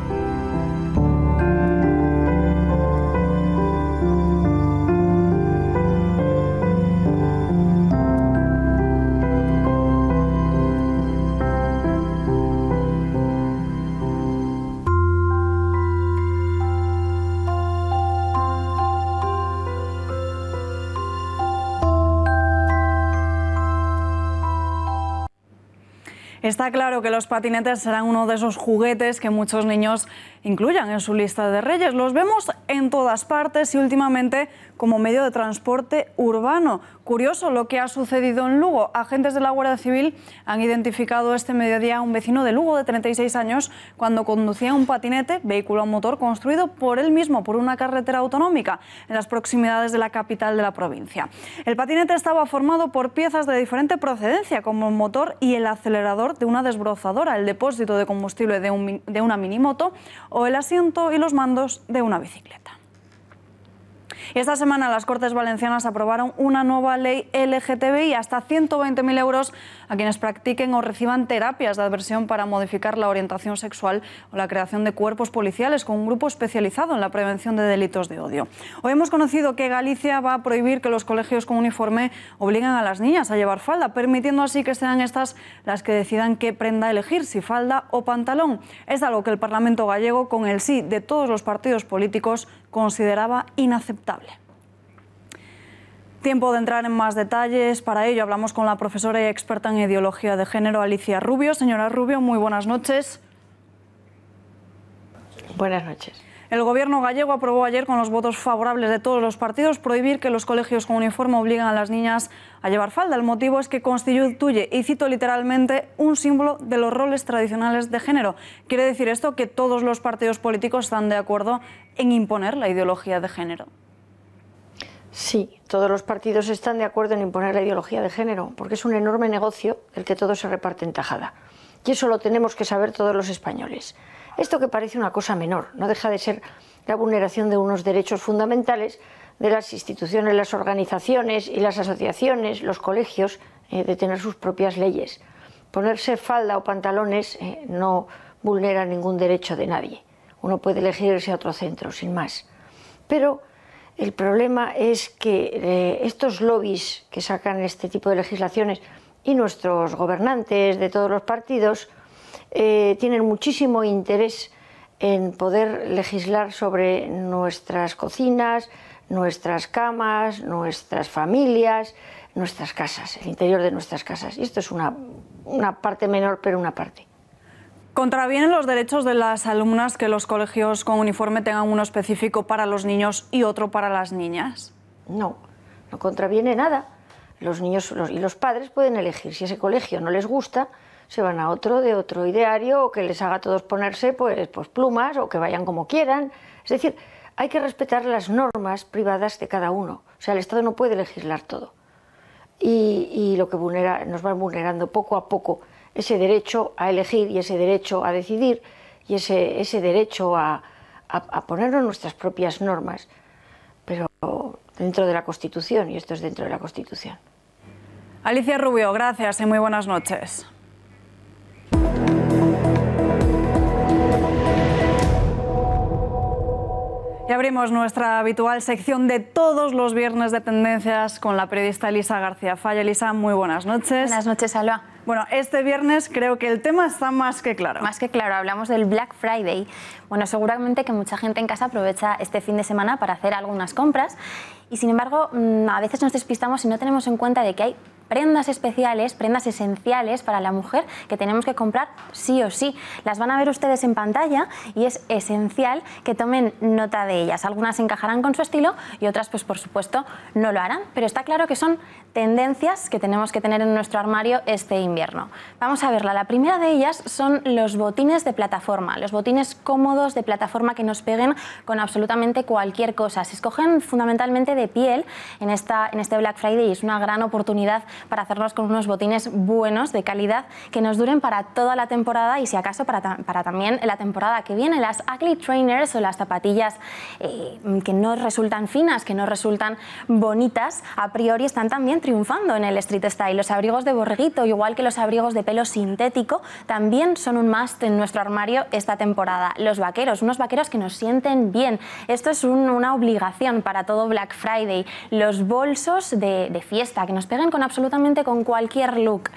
S2: Está claro que los patinetes serán uno de esos juguetes que muchos niños incluyan en su lista de Reyes. Los vemos en todas partes y últimamente como medio de transporte urbano. Curioso lo que ha sucedido en Lugo. Agentes de la Guardia Civil han identificado este mediodía a un vecino de Lugo de 36 años cuando conducía un patinete, vehículo a motor construido por él mismo por una carretera autonómica en las proximidades de la capital de la provincia. El patinete estaba formado por piezas de diferente procedencia, como el motor y el acelerador de una desbrozadora, el depósito de combustible de una minimoto o el asiento y los mandos de una bicicleta. Y esta semana las Cortes Valencianas aprobaron una nueva ley LGTBI, hasta 120.000 euros a quienes practiquen o reciban terapias de aversión para modificar la orientación sexual o la creación de cuerpos policiales con un grupo especializado en la prevención de delitos de odio. Hoy hemos conocido que Galicia va a prohibir que los colegios con uniforme obliguen a las niñas a llevar falda, permitiendo así que sean estas las que decidan qué prenda elegir, si falda o pantalón. Es algo que el Parlamento gallego, con el sí de todos los partidos políticos, consideraba inaceptable. Tiempo de entrar en más detalles. Para ello hablamos con la profesora y experta en ideología de género, Alicia Rubio. Señora Rubio, muy buenas noches.
S27: Buenas noches.
S2: El Gobierno gallego aprobó ayer, con los votos favorables de todos los partidos, prohibir que los colegios con uniforme obliguen a las niñas a llevar falda. El motivo es que constituye, y cito literalmente, un símbolo de los roles tradicionales de género. ¿Quiere decir esto que todos los partidos políticos están de acuerdo en imponer la ideología de género?
S27: Sí, todos los partidos están de acuerdo en imponer la ideología de género, porque es un enorme negocio el que todo se reparte en tajada. Y eso lo tenemos que saber todos los españoles. Esto, que parece una cosa menor, no deja de ser la vulneración de unos derechos fundamentales de las instituciones, las organizaciones y las asociaciones, los colegios, de tener sus propias leyes. Ponerse falda o pantalones no vulnera ningún derecho de nadie. Uno puede elegir irse a otro centro, sin más. Pero el problema es que estos lobbies que sacan este tipo de legislaciones y nuestros gobernantes de todos los partidos tienen muchísimo interés en poder legislar sobre nuestras cocinas, nuestras camas, nuestras familias, nuestras casas, el interior de nuestras casas. Y esto es una parte menor, pero una parte.
S2: ¿Contravienen los derechos de las alumnas que los colegios con uniforme tengan uno específico para los niños y otro para las niñas?
S27: No, no contraviene nada. Los niños y los padres pueden elegir. Si ese colegio no les gusta, se van a otro de otro ideario, o que les haga a todos ponerse pues plumas, o que vayan como quieran. Es decir, hay que respetar las normas privadas de cada uno. O sea, el Estado no puede legislar todo. Y lo que nos va vulnerando poco a poco ese derecho a elegir y ese derecho a decidir y ese derecho a ponernos nuestras propias normas, pero dentro de la Constitución, y esto es dentro de la Constitución.
S2: Alicia Rubio, gracias y muy buenas noches. Y abrimos nuestra habitual sección de todos los viernes de tendencias con la periodista Elisa García Falla. Elisa, muy buenas noches.
S7: Buenas noches, Alba.
S2: Bueno, este viernes creo que el tema está más que claro.
S7: Más que claro, hablamos del Black Friday. Bueno, seguramente que mucha gente en casa aprovecha este fin de semana para hacer algunas compras y, sin embargo, a veces nos despistamos y no tenemos en cuenta de que hay prendas especiales, prendas esenciales para la mujer que tenemos que comprar sí o sí. Las van a ver ustedes en pantalla y es esencial que tomen nota de ellas. Algunas encajarán con su estilo y otras, pues por supuesto, no lo harán. Pero está claro que son tendencias que tenemos que tener en nuestro armario este invierno. Vamos a verla. La primera de ellas son los botines de plataforma, los botines cómodos de plataforma que nos peguen con absolutamente cualquier cosa. Se escogen fundamentalmente de piel en este Black Friday y es una gran oportunidad para hacernos con unos botines buenos, de calidad, que nos duren para toda la temporada y, si acaso, para también la temporada que viene. Las ugly trainers o las zapatillas que no resultan finas, que no resultan bonitas, a priori están también triunfando en el street style. Los abrigos de borreguito, igual que los abrigos de pelo sintético, también son un must en nuestro armario esta temporada. Los vaqueros, unos vaqueros que nos sienten bien. Esto es una obligación para todo Black Friday. Los bolsos de fiesta, que nos peguen con absolutamente con cualquier look.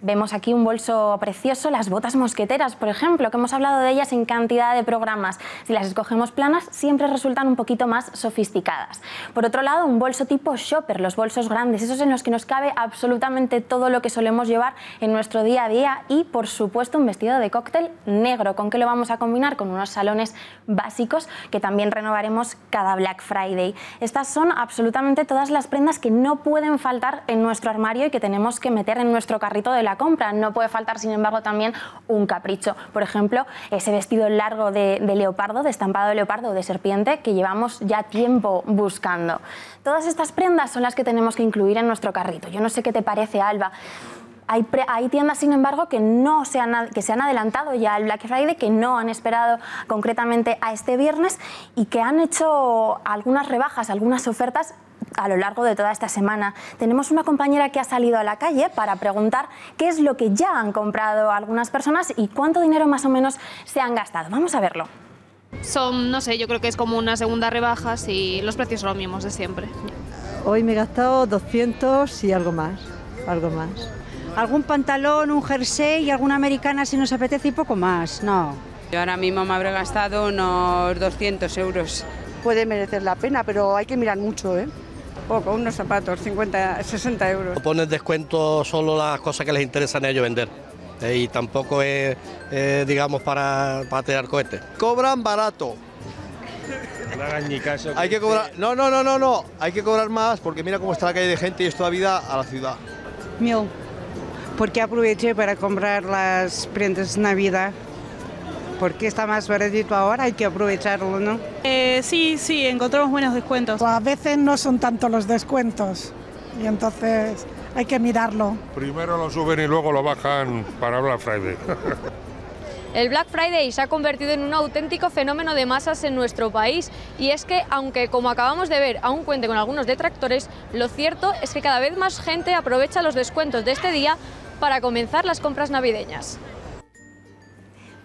S7: Vemos aquí un bolso precioso, las botas mosqueteras, por ejemplo, que hemos hablado de ellas en cantidad de programas. Si las escogemos planas, siempre resultan un poquito más sofisticadas. Por otro lado, un bolso tipo shopper, los bolsos grandes, esos en los que nos cabe absolutamente todo lo que solemos llevar en nuestro día a día y, por supuesto, un vestido de cóctel negro. ¿Con qué lo vamos a combinar? Con unos salones básicos que también renovaremos cada Black Friday. Estas son absolutamente todas las prendas que no pueden faltar en nuestro armario y que tenemos que meter en nuestro carrito de la compra. No puede faltar, sin embargo, también un capricho. Por ejemplo, ese vestido largo de leopardo, de estampado de leopardo o de serpiente que llevamos ya tiempo buscando. Todas estas prendas son las que tenemos que incluir en nuestro carrito. Yo no sé qué te parece, Alba. Hay tiendas, sin embargo, que se han adelantado ya al Black Friday, que no han esperado concretamente a este viernes y que han hecho algunas rebajas, algunas ofertas a lo largo de toda esta semana. Tenemos una compañera que ha salido a la calle para preguntar qué es lo que ya han comprado algunas personas y cuánto dinero más o menos se han gastado. Vamos a verlo.
S10: Son, no sé, yo creo que es como una segunda rebajas y los precios son los mismos de siempre.
S13: Hoy me he gastado 200 y algo más. Algún pantalón, un jersey y alguna americana si nos apetece y poco más, no.
S14: Yo ahora mismo me habré gastado unos 200 euros.
S13: Puede merecer la pena, pero hay que mirar mucho, ¿eh?
S14: Poco, unos zapatos, 50, 60 euros.
S15: Ponen descuento solo las cosas que les interesan a ellos vender. Y tampoco es, digamos, para tirar cohetes.
S16: Cobran barato.
S15: No hagan ni caso.
S16: Hay que cobrar. No. Hay que cobrar más porque mira cómo está la calle de gente y esto da vida a la ciudad.
S13: Mío, porque aproveché para comprar las prendas de Navidad. Porque está más baratito ahora, hay que aprovecharlo, ¿no?
S17: Sí, encontramos buenos descuentos.
S28: A veces no son tanto los descuentos y entonces hay que mirarlo.
S29: Primero lo suben y luego lo bajan para Black Friday.
S30: El Black Friday se ha convertido en un auténtico fenómeno de masas en nuestro país y es que, aunque como acabamos de ver aún cuente con algunos detractores, lo cierto es que cada vez más gente aprovecha los descuentos de este día para comenzar las compras navideñas.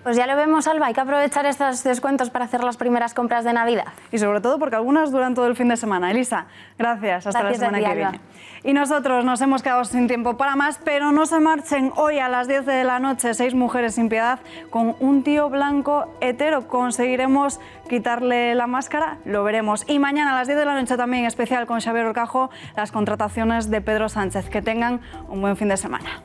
S7: Pues ya lo vemos, Alba, hay que aprovechar estos descuentos para hacer las primeras compras de Navidad.
S2: Y sobre todo porque algunas duran todo el fin de semana. Elisa, gracias. Hasta la semana que viene. Y nosotros nos hemos quedado sin tiempo para más, pero no se marchen. Hoy a las 10 de la noche, 6 mujeres sin piedad con un tío blanco hetero. ¿Conseguiremos quitarle la máscara? Lo veremos. Y mañana a las 10 de la noche también especial con Xavier Orcajo, las contrataciones de Pedro Sánchez. Que tengan un buen fin de semana.